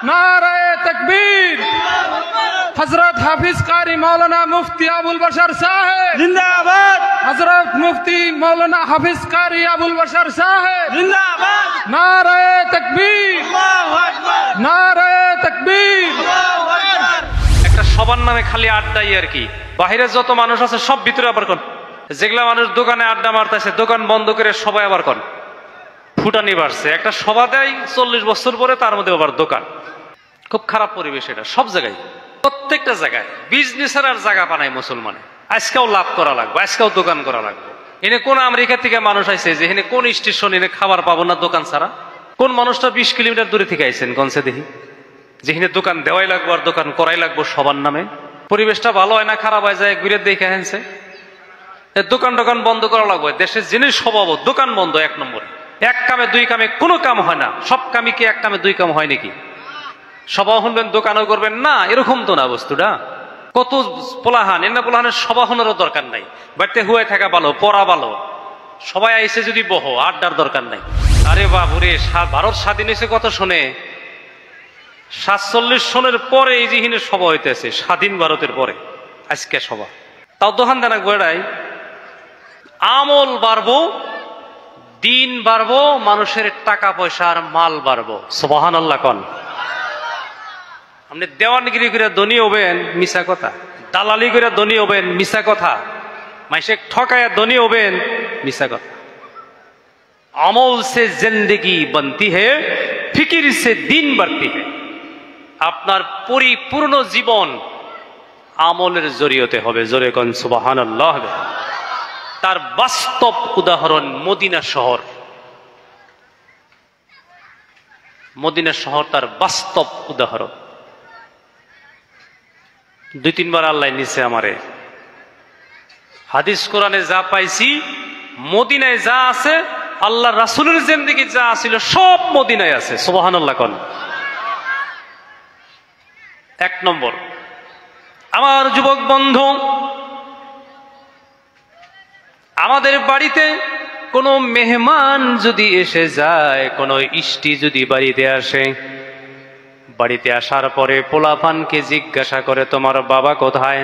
नारे तकबीर। हजरत हाफिज कारी मौलाना मुफ्ती अबुल बशर साहब जिंदाबाद। हजरत मुफ्ती मौलाना हाफिज कारी अबुल बशर साहब जिंदाबाद। नारे तकबीर नारे तकबीर। একটা সবার নামে খালি আড্ডাই আর কি, বাহিরে যত মানুষ আছে সব ভিতরে আবার কোন, যেগুলা মানুষ দোকানে আড্ডা মারতেছে দোকান বন্ধ করে সবাই আবার কোন ফুটানি বাড়ছে। একটা সভা দেয় 40 বছর পরে, তার মধ্যে আবার দোকান। খুব খারাপ পরিবেশ এটা সব জায়গায়, প্রত্যেকটা জায়গায়। বিজনেসের আর জায়গা পানায় মুসলমানে। আজকেও লাভ করা লাগবে, আজকেও দোকান করা লাগবে। এনে কোন আমেরিকা থেকে মানুষ আইছে যে এখানে কোন স্টেশন এনে খাবার পাবো না দোকান ছাড়া? কোন মানুষটা 20 কিলোমিটার দূরে থেকে আইছেন কোনসে দেখি, যেখানে দোকান দেওয়াই লাগবো আর দোকান করাই লাগবো সবার নামে। পরিবেশটা ভালো হয় না খারাপ হয়ে যায়, ঘুরে দেখে হেনছে দোকান টোকান বন্ধ করা লাগবে। দেশের জিনিস স্বভাব দোকান বন্ধ, 1 নম্বরে। এক কামে দুই কামে কোনো কাম হয় না। সব কামই কি এক কামে দুই কাম হয় নাকি? সভা শুনবেন দোকানও করবেন না, এরকম তো না বস্তুটা। কত পোলাহান, এমনি পোলাহানের সভা শোনারও দরকার নাই, বাড়িতে হুয়ে থাকা ভালো, পড়া ভালো। সবাই আইসে যদি বহো, আড্ডার দরকার নাই। আরে বাবুরে, ভারত স্বাধীন হয়েছে কত শোনে, 47 সনের পরে এই যেখানে সভা হইতেছে, স্বাধীন ভারতের পরে আজকে সভা। তাও দোকান দানা গোড়াই আমল বাড়বো, দিন বাড়বো, মানুষের টাকা পয়সার মাল বাড়বো। সুবহানাল্লাহ কোন। আপনি দেওয়ানগিরি করে ধনী হবেন, মিছা কথা। দালালি করে ধনী হবেন, মিছা কথা। মাইসে ঠকায় ধনী হবেন, মিছা কথা। আমল সে জিন্দেগি বনতি হে, ফিকির সে দিন বাড়তি হে। আপনার পরিপূর্ণ জীবন আমলের জরিয়তে হবে। জোরে কোন সুবহানাল্লাহ। তার বাস্তব উদাহরণ মদিনা শহর। মদিনা শহর তার বাস্তব উদাহরণ। 2-3 বার আল্লাহ নিছে আমারে। হাদিস কোরআনে যা পাইছি, মদিনায় যা আছে, আল্লাহ রাসূলের জিন্দেগি যা ছিল সব মদিনায় আছে। সুবহানাল্লাহ কোন। 1 নম্বর, আমার যুবক বন্ধু, আমাদের বাড়িতে কোনো মেহমান যদি এসে যায়, কোনো ইষ্টি যদি বাড়িতে আসে, বাড়িতে আসার পরে পোলাপানকে জিজ্ঞাসা করে তোমার বাবা কোথায়?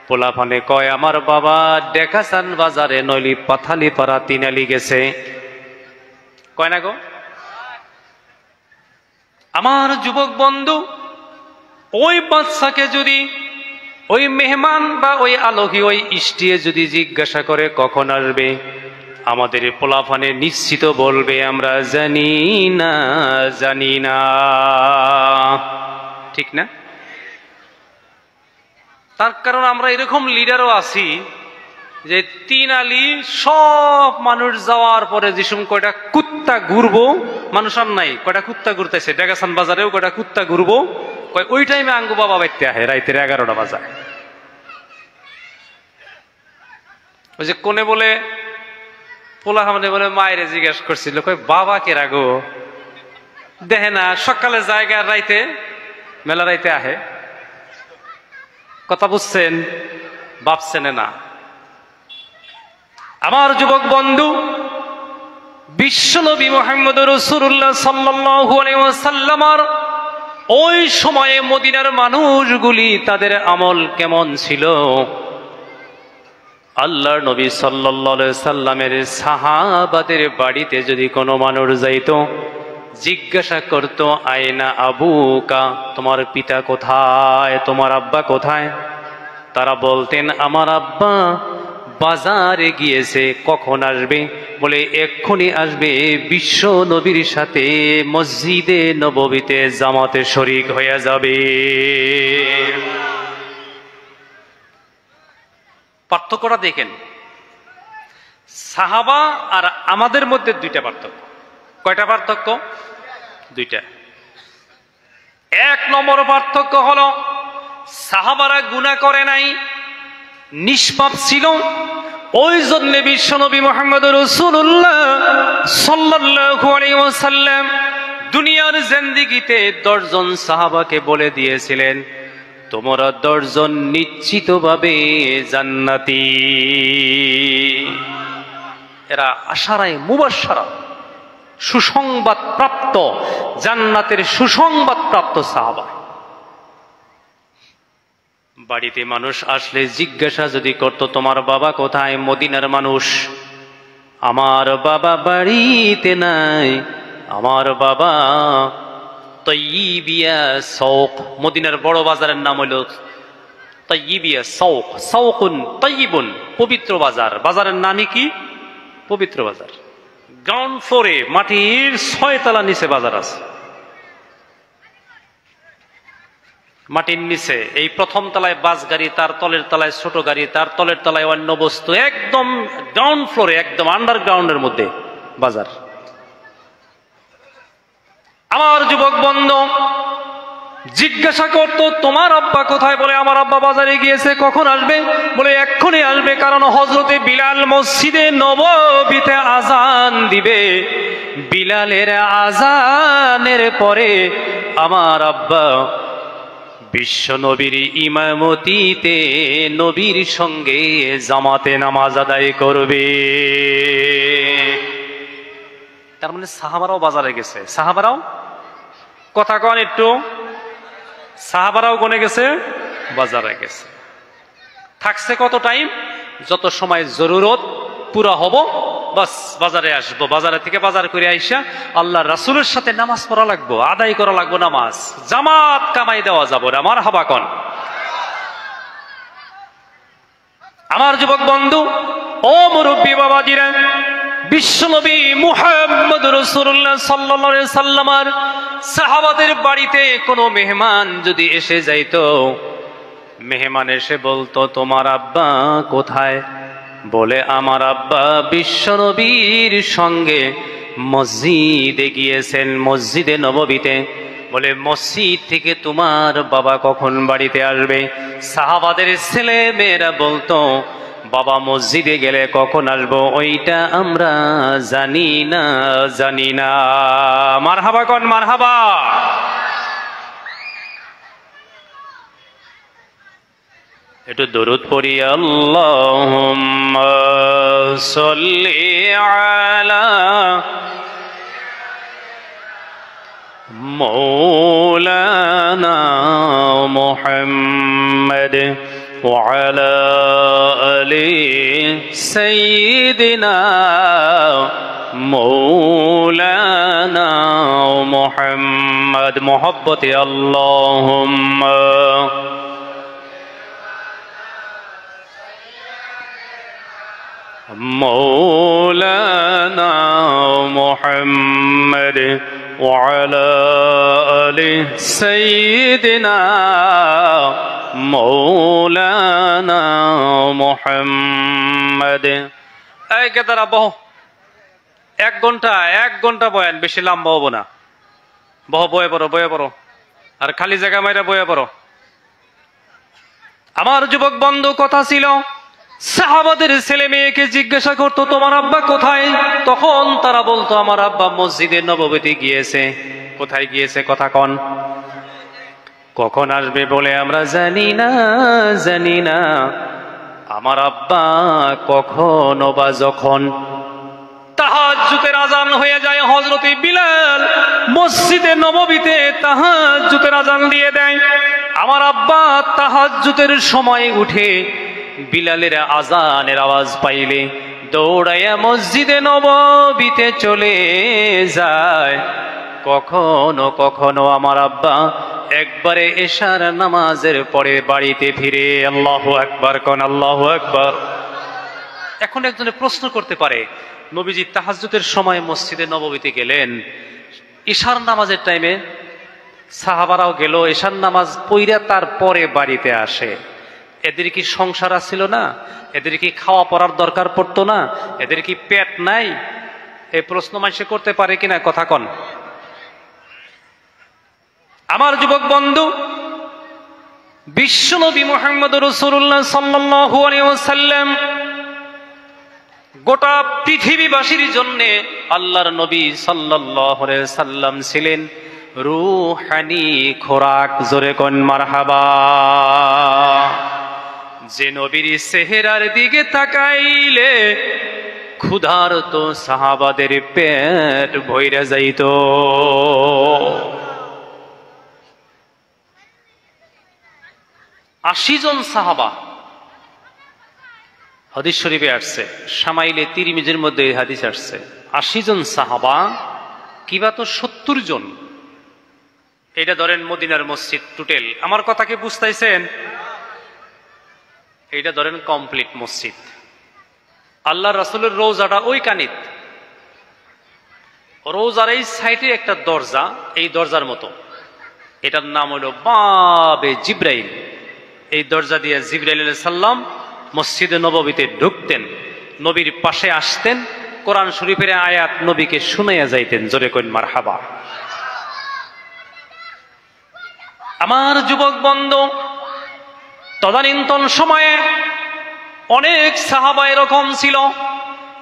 পোলাপানে কয় আমার বাবা ডেকাসান বাজারে নইলি পাথালি পাড়া তিনালি গেছে। কয় না গো? আমার যুবক বন্ধু, ওই বাচ্চাকে যদি ওই মেহমান বা ওই আলহী ওই ইষ্টিয়ে যদি জিজ্ঞাসা করে কখন আসবে, আমাদের পোলাপানে নিশ্চিত বলবে আমরা জানি না, জানি না। ঠিক না? তার কারণ আমরা এরকম লিডারও আছি যে 3 আলি সব মানুষ যাওয়ার পরে যে সময় কয়টা কুত্তা ঘুরবো, মানুষ আর নাই, কয়টা কুত্তা ঘুরতেছে ডেগাসান বাজারেও কয়টা কুত্তা ঘুরবো, কয় ওই টাইমে আঙ্গু বাবা বাইতে আহে রাইতের 11টা বাজায়। ওই যে কোনে বলে পোলা হামনে বলে মায়ের জিজ্ঞাসা করছিল, কই বাবা কে রাগো দেখে না, সকালে জায়গা রাইতে মেলা রাইতে আহে। কথা বুঝছেন? ভাবছেন না? আমার যুবক বন্ধু, বিশ্বনবী মুহাম্মদ রাসূলুল্লাহ সাল্লাল্লাহু আলাইহি ওয়াসাল্লামের ওই সময়ে মদিনার মানুষগুলি তাদের আমল কেমন ছিল? আল্লাহর নবী সাল্লাল্লাহু আলাইহি সাল্লামের সাহাবাদের বাড়িতে যদি কোনো মানুষ যাইত, জিজ্ঞাসা করত আয়না আবুকা, তোমার পিতা কোথায়, তোমার আব্বা কোথায়? তারা বলতেন আমার আব্বা বাজারে গিয়েছে। কখন আসবে? বলে এক্ষুনি আসবে, বিশ্ব নবীর সাথে মসজিদে নববীতে জামাতে শরীক হয়ে যাবে। পার্থক্যটা দেখেন, সাহাবা আর আমাদের মধ্যে 2টা পার্থক্য। কয়টা পার্থক্য? 2টা। 1 নম্বর পার্থক্য হলো সাহাবারা গুনাহ করে নাই, নিষ্পাপ ছিল। ওই জন্য বিশ্বনবী মুহাম্মদ রাসূলুল্লাহ সাল্লাল্লাহু আলাইহি ওয়াসাল্লাম দুনিয়ার জিন্দেগিতে 10 জন সাহাবাকে বলে দিয়েছিলেন তোমরা 10 জন নিশ্চিতভাবে জান্নাতি। এরা আশারায়ে মুবাশশারা, সুসংবাদ প্রাপ্ত, জান্নাতের সুসংবাদ প্রাপ্ত সাহাবা। বাড়িতে মানুষ আসলে জিজ্ঞাসা যদি করত, তোমার বাবা কোথায়? মদিনার মানুষ, আমার বাবা বাড়িতে নাই, আমার বাবা তয়্যিবিয়া সৌক, মদিনার বড় বাজারের নাম হলো তয়্যিবিয়া সৌক, সৌকুন তয়্যিবুন, পবিত্র বাজার। বাজারের নামই কি? পবিত্র বাজার। গ্রাউন্ড ফ্লোরে মাটির 6 তলা নিচে বাজার আছে। মাটির নিচে এই প্রথম তলায় বাস গাড়ি, তার তলের তলায় ছোট গাড়ি, তার তলের তলায় অন্য বস্তু, একদম গ্রাউন্ড ফ্লোরে, একদম আন্ডারগ্রাউন্ডের মধ্যে বাজার। আমার যুবক বন্ধু জিজ্ঞাসা করতো, তোমার আব্বা কোথায়? বলে আমার আব্বা বাজারে গিয়েছে। কখন আসবে? বলে এক্ষুনি আসবে, কারণ হযরতে বিলাল মসজিদে নববীতে আজান দিবে। বিলালের আজানের পরে আমার আব্বা বিশ্ব নবীর ইমামতিতে নবীর সঙ্গে জামাতে নামাজ আদায় করবে। তার মানে সাহাবারাও বাজারে গেছে। সাহাবারাও কথা কন একটু, সাহাবারাও কোনে গেছে? বাজারে গেছে। থাকছে কত টাইম? যত সময় জরুরত পুরা হব বাস বাজারে আসবো। বাজারে থেকে বাজার করে আইসা আল্লাহ রাসূলের সাথে নামাজ পড়া লাগবো, আদায় করা লাগবো নামাজ, জামাত কামাই দেওয়া যাবো না। আমার হাবা কন। আমার যুবক বন্ধু ও মুরব্বী বাবাজিরা, বিশ্বনবী মুহাম্মদ রাসূলুল্লাহ সাল্লাল্লাহু আলাইহি সাল্লামের সাহাবাদের বাড়িতে কোনো মেহমান যদি এসে যাইতো, মেহমান এসে বলতো, তোমার আব্বা কোথায়? বলে আমার আব্বা বিশ্বনবীর সঙ্গে মসজিদে গিয়েছেন, মসজিদে নববীতে। বলে মসজিদ থেকে তোমার বাবা কখন বাড়িতে আসবে? সাহাবাদের ছেলে মেয়েরা বলতো, বাবা মসজিদে গেলে কখন আসবো ওইটা আমরা জানি না, জানি না। মারহাবা কন, মারহাবা। একটু দরুদ পড়ি। আল্লাহুম্মা সাল্লি আলা মাওলানা মুহাম্মদ ওয়া আলা আলি সাইয়্যিদিনা মাওলানা মুহাম্মদ। মোহব্বতে আল্লাহুম্মা مولانا محمد وعلى آل سيدنا مولانا محمد। এই কেদারা বহ, 1 ঘন্টা বয়ান, বেশি লম্বা হবো না। বয়ে পড়ো আর খালি জায়গা মাইরা বয়ে পড়ো। আমার যুবক বন্ধু কথা ছিল, সাহাবাদের ছেলে মেয়েকে জিজ্ঞাসা করতো, তোমার আব্বা কোথায়? তখন তারা বলতো, আমার আব্বা মসজিদে নববীতে গিয়েছে। কোথায় গিয়েছে কথা কন। কখন আসবে? বলে আমরা জানি না, জানি না। আমার আব্বা কখনো বা যখন তাহাজ্জুদের আজান হয়ে যায়, হযরতে বিলাল মসজিদে নববীতে তাহাজ্জুদের আজান দিয়ে দেয়। আমার আব্বা তাহাজ্জুদের সময় উঠে বিলালের আজানের আওয়াজ পাইলে দৌড়াইয়া মসজিদে নববীতে চলে যায়। কখনো কখনো আমার আব্বা একবারে এশার নামাজের পরে বাড়িতে ফিরে। আল্লাহু আকবার কোন, আল্লাহু আকবার। এখন একজনে প্রশ্ন করতে পারে, নবীজি তাহাজ্জুদের সময় মসজিদে নববীতে গেলেন, এশার নামাজের টাইমে সাহাবারাও গেল, এশার নামাজ পইরা তারপরে বাড়িতে আসে। এদের কি সংসার ছিল না? এদের কি খাওয়া পড়ার দরকার পড়তো না? এদের কি পেট নাই? এই প্রশ্ন মানুষে করতে পারে কিনা কথা কন। আমার যুবক বন্ধু, বিশ্বনবী মুহাম্মদ রাসূলুল্লাহ সাল্লাল্লাহু আলাইহি ওয়াসাল্লাম গোটা পৃথিবীবাসীর জন্য আল্লাহর নবী সাল্লাল্লাহু আলাইহি সাল্লাম ছিলেন রূহানি খোরাক। জোরে কোন মারহাবা। যে নবীর চেহারার দিকে তাকাইলে ক্ষুধার্ত সাহাবাদের পেট ভইরা যাইত। 80 জন সাহাবা, হাদিস শরীফে আসছে, শামাইলে তিরমিজির মধ্যে এই হাদিস আসছে। 80 জন সাহাবা কিবা তো 70 জন। এটা ধরেন মদিনার মসজিদ টোটাল। আমার কথা কি বুঝতেছেন? এটা ধরেন কমপ্লিট মসজিদ। আল্লাহ রাসূলের রওজাটা ওই কানিত, রওজার এই সাইডে একটা দরজা, এই দরজার মতো, এটার নাম হলো বাবে জিব্রাইল। এই দরজা দিয়ে জিব্রাইল আলাইহিস সালাম মসজিদে নববীতে ঢুকতেন, নবীর পাশে আসতেন, কোরআন শরীফের আয়াত নবীকে শুনাইয়া যাইতেন। জোরে কইন মারহাবা। আমার যুবক বন্ধু, তদানীন্তন সময়ে অনেক সাহাবা এরকম ছিল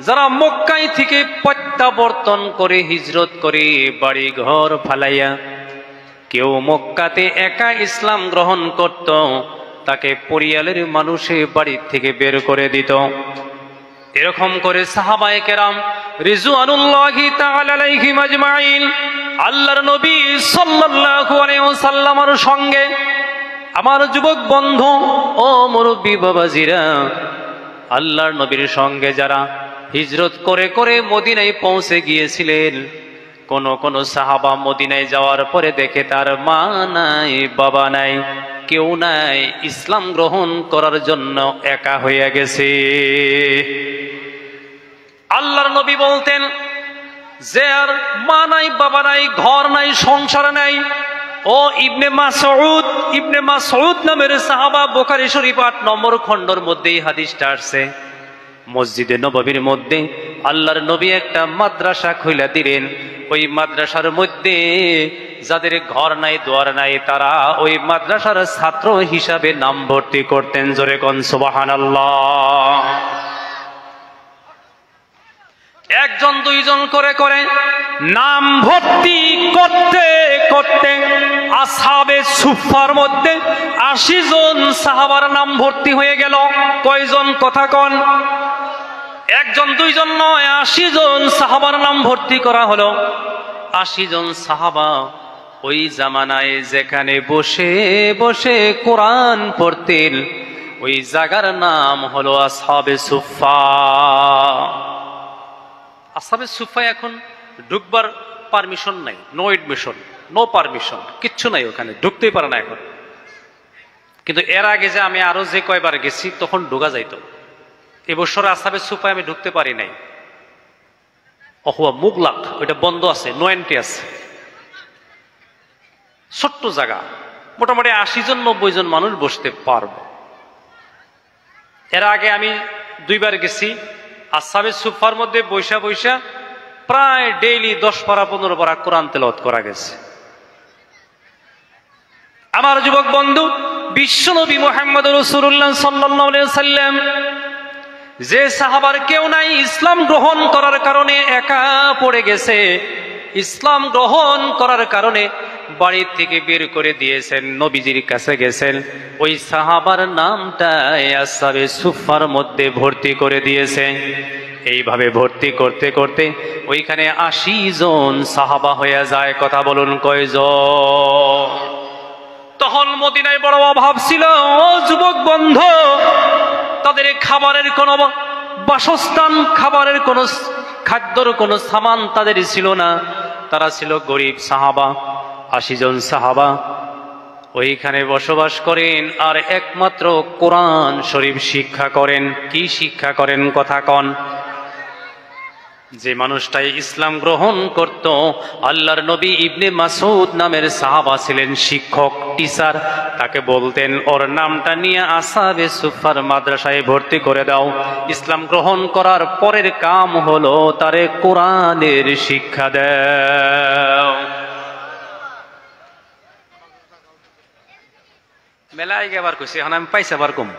যারা মক্কায় থেকে প্রত্যাবর্তন করে হিজরত করে বাড়ি ঘর ফালাইয়া, কেউ মক্কাতে একা ইসলাম গ্রহণ করত, তাকে পরিয়ালের মানুষে বাড়ি থেকে বের করে দিত। এরকম করে সাহাবায়ে কেরাম রিজওয়ানুল্লাহি তাআলা আলাইহিম আজমাইন আল্লাহর নবী সাল্লাল্লাহু আলাইহি ওয়াসাল্লামের সঙ্গে, আমার যুবক বন্ধু ও মুরব্বী বাবাজিরা, আল্লাহর নবীর সঙ্গে যারা হিজরত করে করে মদিনায় পৌঁছে গিয়েছিলেন, কোন কোন সাহাবা মদিনায় যাওয়ার পরে দেখে তার মা নাই, বাবা নাই, কেউ নাই, ইসলাম গ্রহণ করার জন্য একা হয়ে গেছে। আল্লাহর নবী বলতেন যে আর মা নাই, বাবা নাই, ঘর নাই, সংসার নাই, ও ইবনে মাসউদ নামের সাহাবা, বুখারী শরীফ 8 নম্বর খণ্ডের মধ্যে এই হাদিসটা আসছে। মসজিদে নববীর মধ্যে আল্লাহর নবী একটা মাদ্রাসা খুলে দিলেন। ওই মাদ্রাসার মধ্যে যাদের ঘর নাই, দুয়ার নাই, তারা ওই মাদ্রাসার ছাত্র হিসাবে নাম ভর্তি করতেন। জোরে কোন সুবহানাল্লাহ। একজন দুইজন করে করে নাম ভর্তি করতে করতে আসহাবে সুফফার মধ্যে 80 জন সাহাবার নাম ভর্তি হয়ে গেল। কয়জন? কথা কন। একজন দুইজন নয়, 80 জন সাহাবার নাম ভর্তি করা হলো। 80 জন সাহাবা ওই জামানায় যেখানে বসে বসে কোরআন পড়তেন, ওই জায়গার নাম হলো আসহাবে সুফফা। আসহাবে সুফফা এখন ঢুকবার পারমিশন নাই, নো এডমিশন, নো পারমিশন, কিচ্ছু নাই, ওখানে ঢুকতেই পারে না এখন। কিন্তু এর আগে যে আমি আরো যে কয়বার গেছি তখন ঢোকা যাইতো। এবছর আসহাবে সুফফায় আমি ঢুকতে পারি নাই, অহুয়া মুগলাক, ওইটা বন্ধ আছে, নো এন্ট্রি আছে। ছোট্ট জায়গা, মোটামুটি 80 জন 90 জন মানুষ বসতে পারবে। এর আগে আমি 2 বার গেছি, আসহাবে সুফফার মধ্যে বৈশা বৈশা প্রায় ডেইলি 10 পারা 15 পারা কোরআন তেলাওয়াত করা গেছে। আমার যুবক বন্ধু, বিশ্বনবী মুহাম্মদ রাসূলুল্লাহ সাল্লাল্লাহু আলাইহি ওয়াসাল্লাম যে সাহাবার কেউ নাই, ইসলাম গ্রহণ করার কারণে একা পড়ে গেছে, ইসলাম গ্রহণ করার কারণে বাড়ি থেকে বের করে দিয়েছেন, নবীজির কাছে গেছেন, ওই সাহাবার নামটা আসহাবে সুফফার মধ্যে ভর্তি করে দিয়েছে। এইভাবে ভর্তি করতে করতে ওইখানে 80 জন সাহাবা হয়ে যায়। কথা বলুন কয়জন? তখন মদিনায় বড় অভাব ছিল ও যুবক বন্ধু, তাদের খাবারের কোনো বাসস্থান, খাবারের কোনো খাদ্যর কোনো সামান তাদের ছিল না, তারা ছিল গরিব সাহাবা। 80 জন সাহাবা ওইখানে বসবাস করেন আর একমাত্র কোরআন শরীফ শিক্ষা করেন। কি শিক্ষা করেন? কথা কন। যে মানুষটাই ইসলাম গ্রহণ করত, আল্লাহর নবী ইবনে মাসউদ নামের সাহাবা ছিলেন শিক্ষক, টিচার, তাকে বলতেন ওর নামটা নিয়ে আসহাবে সুফফার মাদ্রাসায় ভর্তি করে দাও। ইসলাম গ্রহণ করার পরের কাম হলো তারে কোরআনের শিক্ষা দাও। মেলায় গেবার কইছি, এখন আমি পাইছি আবার কম,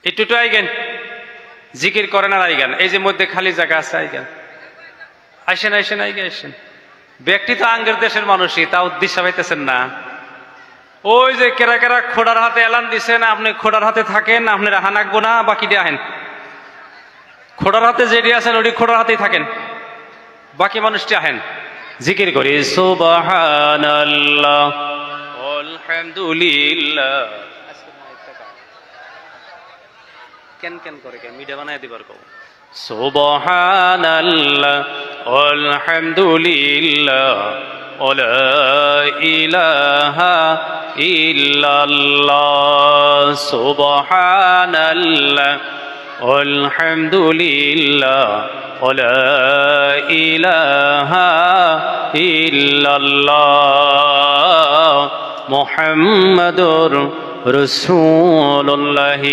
একটু আইগেন, জিকির করেন আর আইগেন। এই যে মধ্যে খালি জায়গা আছে, আইগেন, আইসেন আইসেন আইগে আইসেন। ব্যক্তি তো আঙ্গের দেশের মানুষই, তা উদ্দেশ্য পাইতেছেন না। ওই যে কেরা কেরা খোড়ার হাতে এলান দিছেন, আপনি খোড়ার হাতে থাকেন, আপনারা হানাকবো না, বাকি দিয়ে আহেন। খোড়ার হাতে যেটি আছেন ওটি খোড়ার হাতেই থাকেন, বাকি মানুষটি আহেন জিকির করি সুবহানাল্লাহ আলহামদুলিল্লাহ। কেন কেন করে কে মিডিয়া বানায় দিবার কও সুবহানাল্লাহ আলহামদুলিল্লাহ ওয়া ইলাহা ইল্লাল্লাহ সুবহানাল্লাহ আলহামদুলিল্লাহ ওয়া ইলাহা ইল্লাল্লাহ মুহাম্মাদুর রাসূলুল্লাহ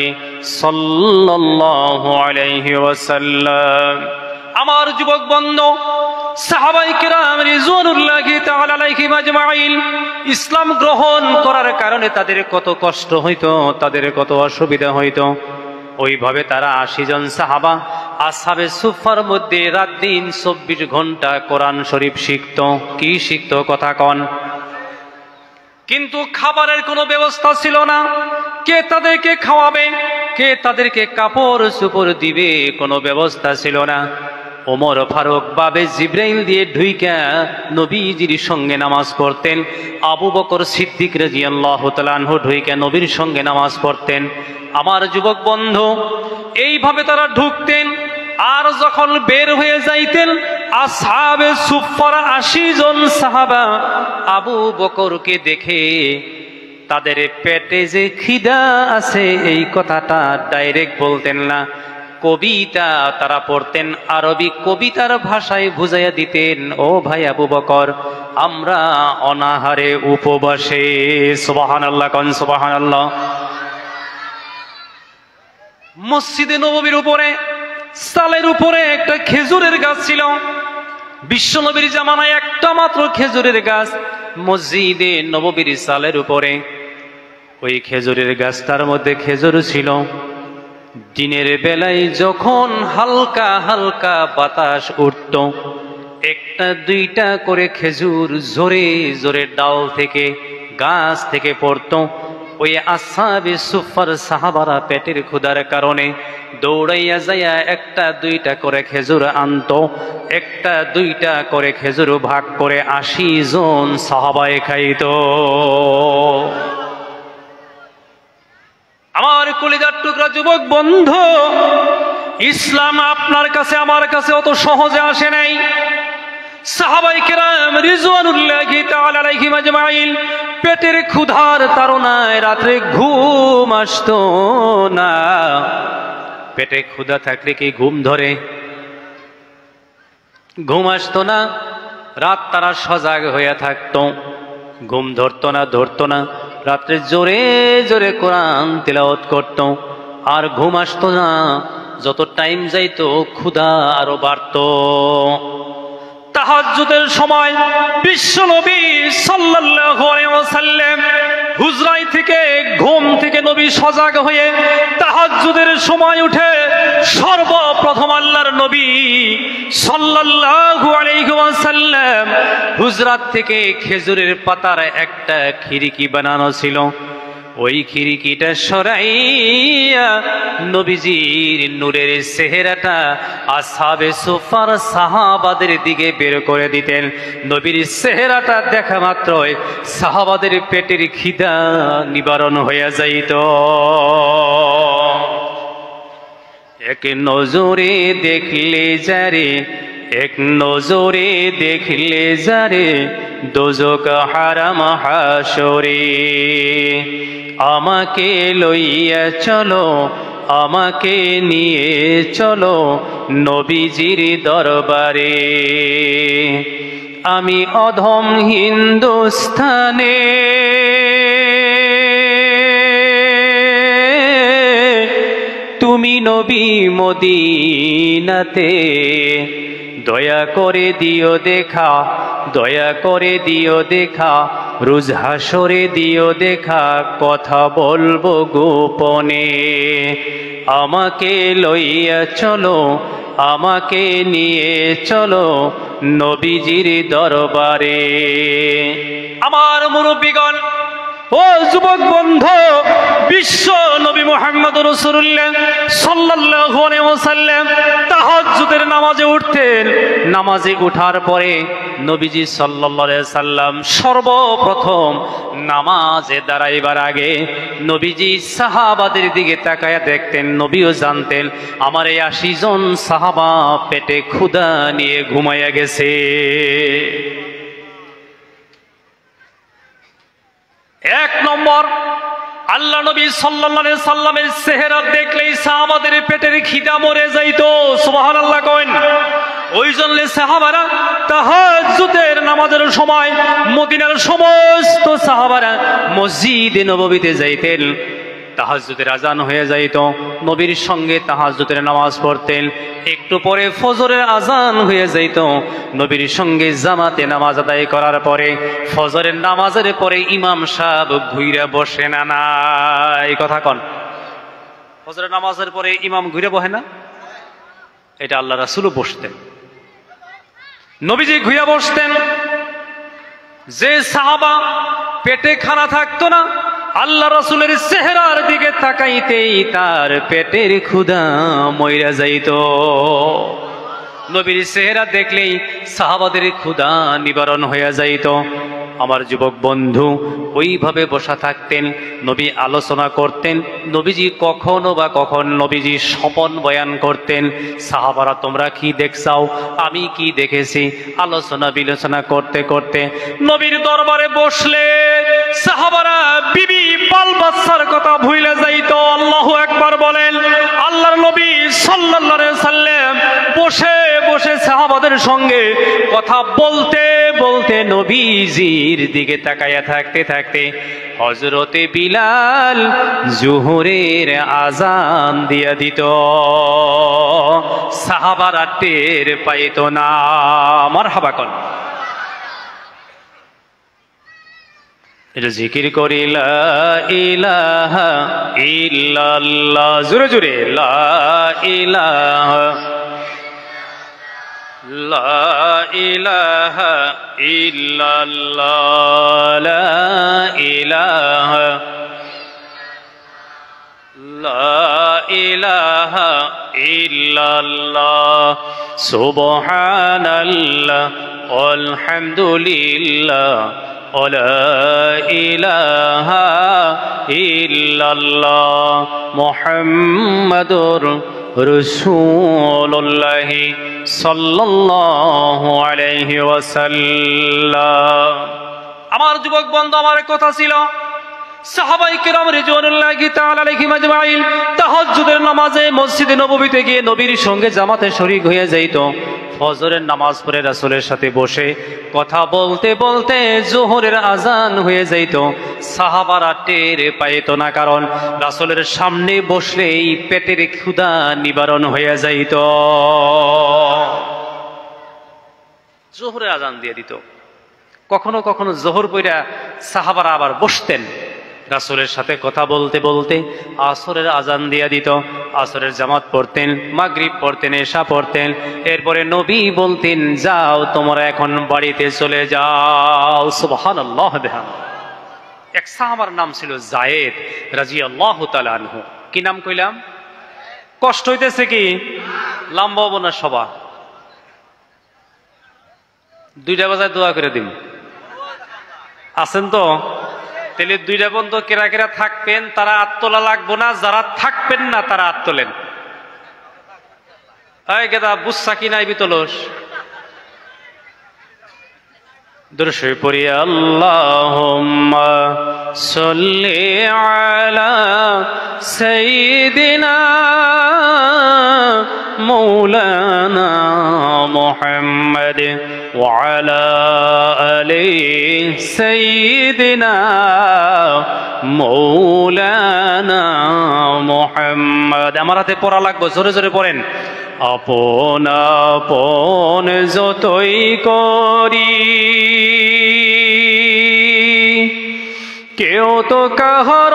সাল্লাল্লাহু আলাইহি ওয়াসাল্লাম। আমার যুবক বন্ধু, সাহাবায়ে কেরাম রিজওয়ানুল্লাহি তাআলা আলাইহিম আজমাইন ইসলাম গ্রহণ করার কারণে তাদের কত কষ্ট হইতো, তাদের কত অসুবিধা হইতো। ওইভাবে তারা 80 জন সাহাবা আসহাবে সুফার মধ্যে রাত দিন 24 ঘন্টা কোরআন শরীফ শিখত। কি শিখত কথা কন? কিন্তু খাবারের কোনো ব্যবস্থা ছিল না। কে তাদেরকে খাওয়াবে, কে তাদেরকে কাপড় চোপড় দিবে, কোনো ব্যবস্থা ছিল না। ওমর ফারুক বাবে জিব্রাইল দিয়ে ঢুইকা নবীজির সঙ্গে নামাজ পড়তেন। আবু বকর সিদ্দিক রাদিয়াল্লাহু তাআলা আনহু ঢুইকা নবীর সঙ্গে নামাজ পড়তেন। আমার যুবক বন্ধু, এইভাবে তারা ঢুকতেন, আর যখন বের হয়ে যাইতেন আসহাবে সুফার 80 জন সাহাবা আবু বকরকে দেখে তাদের পেটে যে খিদা আছে এই কথাটা ডাইরেক্ট বলতেন না, কবিতা তারা পড়তেন, আরবি কবিতার ভাষায় বুঝাইয়া দিতেন, ও ভাই আবু বকর আমরা অনাহারে উপবাসে। সুবহানাল্লাহ কোন সুবহানাল্লাহ। মসজিদে নববীর উপরে সালের উপরে একটা খেজুরের গাছ ছিল। বিশ্বনবীর জামানায় একটা মাত্র খেজুরের গাছ মসজিদে নববীর সালের উপরে। ওই খেজুরের গাছটার মধ্যে খেজুর ছিল। দিনের বেলায় যখন হালকা হালকা বাতাস উঠত, একটা দুইটা করে খেজুর জোরে জোরে ডাল থেকে গাছ থেকে পড়ত। ওই আসহাবে সুফার সাহাবারা পেটের ক্ষুধার কারণে দৌড়াইয়া যাইয়া একটা দুইটা করে খেজুর আনতো। একটা দুইটা করে খেজুর ভাগ করে 80 জন সাহাবায়ে খাইত। আমার কলিজার টুকরা যুবক বন্ধু, ইসলাম আপনার কাছে আমার কাছে অত সহজে আসে নাই। সাহাবায়ে কেরাম রিজওয়ানুল্লাহি তাআলা আলাইহিম আজমাইন পেটের ক্ষুধার তাড়নায় রাতে ঘুম আসতো না। পেটে ক্ষুধা থাকলে কি ঘুম ধরে? ঘুম আসতো না। রাত তারা সজাগ হয়ে থাকতো, ঘুম ধরতো না। রাত্রে জোরে জোরে কোরআন তিলাওয়াত করতো, আর ঘুম আসতো না। যত টাইম যাইতো ক্ষুধা আরো বাড়তো। তাহাজ্জুদের সময় বিশ্বনবী সাল্লাল্লাহু আলাইহি ওয়াসাল্লাম হুজরায় থেকে ঘুম থেকে নবী সজাগ হয়ে তাহাজ্জুদের সময় উঠে সর্বপ্রথম আল্লাহর নবী সাল্লাল্লাহু আলাইহি ওয়াসাল্লাম হুজরাত থেকে খেজুরের পাতার একটা খিড়কি বানানো ছিল। ওই খিড়কিটা সরাইয়া নবীজির নূরের চেহারাটা আসহাবে সুফার সাহাবাদের দিকে বের করে দিতেন। নবীর চেহারাটা দেখা মাত্রই সাহাবাদের পেটের খিদা নিবারণ হয়ে যাইত। এক নজরে দেখলে যারে, এক নজরে দেখলে যারে দোজক হারাম হাসরে। আমাকে লইয়া চলো, আমাকে নিয়ে চলো নবীজির দরবারে। আমি অধম হিন্দুস্থানে, তুমি নবী মদিনাতে। দয়া করে দিও দেখা, দয়া করে দিও দেখা, রোজ হাসরে দিও দেখা, কথা বলবো গোপনে। আমাকে লইয়া চলো, আমাকে নিয়ে চলো নবীজির দরবারে। আমার মুরব্বিগণ, ও যুবক বন্ধু, বিশ্ব নবী মুহাম্মদ রাসূলুল্লাহ সাল্লাল্লাহু আলাইহি ওয়াসাল্লাম তাহাজ্জুদের নামাজে উঠতেন। নামাজে ওঠার পরে নবীজি সাল্লাল্লাহু আলাইহি সাল্লাম সর্বপ্রথম নামাজে দাঁড়াইবার আগে নবীজি সাহাবাদের দিকে তাকায়া দেখতেন। নবীও জানতেন আমার এই ৮০ জন সাহাবা পেটে ক্ষুধা নিয়ে ঘুমাইয়া গেছে। এক নম্বর, আল্লাহ নবী সাল্লাল্লাহু আলাইহি সাল্লামের চেহারা দেখলেই সাহাবাদের পেটের খিদা মরে যাইতো। সুবহানাল্লাহ কইন। ওই জন্য সাহাবারা তাহাজ্জুদের নামাজের সময় মদিনার সমস্ত সাহাবারা মসজিদে নববীতে যাইতেন। তাহাজ্জুদের আজান হয়ে যাইত, নবীর সঙ্গে তাহাজ্জুদের নামাজ পড়তেন। একটু পরে ফজরের আজান হয়ে যাইত, নবীর সঙ্গে জামাতে নামাজ আদায় করার পরে ফজরের নামাজের পরে ইমাম সাহেব ঘুরে বসে না। না এই কথা কন, ফজরের নামাজের পরে ইমাম ঘুরে বসে না? এটা আল্লাহ রাসূলও বসতেন, নবীজি ঘুরে বসতেন। যে সাহাবা পেটে খানা থাকতো না, আল্লাহ রাসূলের চেহারার দিকে তাকাইতেই তার পেটের ক্ষুধা মইরা যাইত। নবীর চেহারা দেখলেই সাহাবাদের ক্ষুধা নিবারণ হয়ে যাইত। আমার যুবক বন্ধু ওইভাবে বসা থাকতেন, নবী আলোচনা করতেন। নবীজি কখনো বা কখন নবীজি স্বপন বয়ান করতেন। সাহাবারা তোমরা কি দেখছাও, আমি কি দেখেছি, আলোচনা বিলোচনা করতে করতে নবীর দরবারে বসলে সাহাবারা বিবি বাল বাচ্চার কথা ভুলে যাইতো। আল্লাহু আকবার বলেন। আল্লাহর নবী সাল্লাল্লাহু আলাইহি সাল্লাম বসে বসে সাহাবাদের সঙ্গে কথা বলতে বলতে নবীজির দিকে তাকায়া থাকতে থাকতে হযরতে বিলাল জোহরের আজান দিয়া দিত। সাহাবারা টের পাইতো না। মারহাবা কোন, এটা জিকির করি লা ইলাহা ইল্লাল্লাহ, জোরে জোরে লা ইলাহা লা ইলাহা ইল্লাল্লাহ লা ইলাহা লা ইলাহা ইল্লাল্লাহ সুবহানাল্লাহ আলহামদুলিল্লাহ লা ইলাহা ইল্লাল্লাহ মুহাম্মাদুর রাসূলুল্লাহ সাল্লাল্লাহু আলাইহি ওয়াসাল্লাম। আমার যুবক বন্ধু, আমার কথা ছিল সাহাবায়ে কেরাম রিজওয়ানুল্লাহি তাআলা আলাইহিম আজমাইন তাহাজ্জুদের নামাজে মসজিদে নববীতে গিয়ে নবীর সঙ্গে জামাতে শরীক হয়ে যাইত। ফজরের নামাজ পড়ে রাসূলের সাথে বসে কথা বলতে বলতে জোহরের আজান হয়ে যাইত। সাহাবারা টের পাইত না, কারণ রাসূলের সামনে বসলেই পেটের ক্ষুধা নিবারণ হয়ে যাইত। জোহরের আজান দিয়ে দিত। কখনো কখনো জোহর পড়া সাহাবারা আবার বসতেন, রাসূলের সাথে কথা বলতে বলতে আসরের আজান দিয়া দিত। আসরের জামাত পড়তেন, মাগরিব পড়তেন, এশা পড়তেন। এরপরে নবী বলতেন যাও তোমরা এখন বাড়িতে চলে যাও। সুবহানাল্লাহ। এক সাহাবার নাম ছিল যায়েদ রাদিয়াল্লাহু তাআলা আনহু। কি নাম কইলাম? কষ্ট হইতেছে কি? লম্বা হবো না সভা, 2টা বাজায় দোয়া করে দিন। আছেন তো? তাহলে 2টা পর্যন্ত কেরা কেরা থাকবেন তারা আত্মলা লাগবো না, যারা থাকবেন না তারা আত্মলেন। এই গেদা বুঝছা কি নাই বিতলস দর্শে পড়ি আল্লাহুম্মা সাল্লি আলা সাইয়্যিদিনা মাওলানা মুহাম্মাদ ওয়া আলা আলি সাইয়্যিদিনা মাওলানা মুহাম্মাদ। আমার হাতে পড়া লাগবে, জোরে জোরে পড়েন। আপন আপন যতই করি কেউ তো কাহার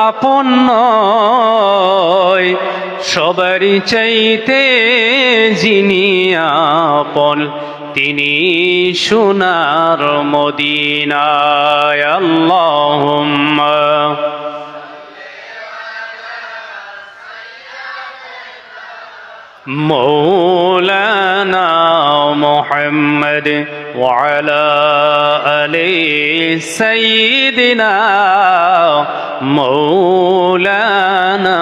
আপন নয়, সবারই চাইতে যিনি আপন তিনি সোনার মদিনায় আল্লাহুম্মা مولانا محمد وعلى آل سيدنا مولانا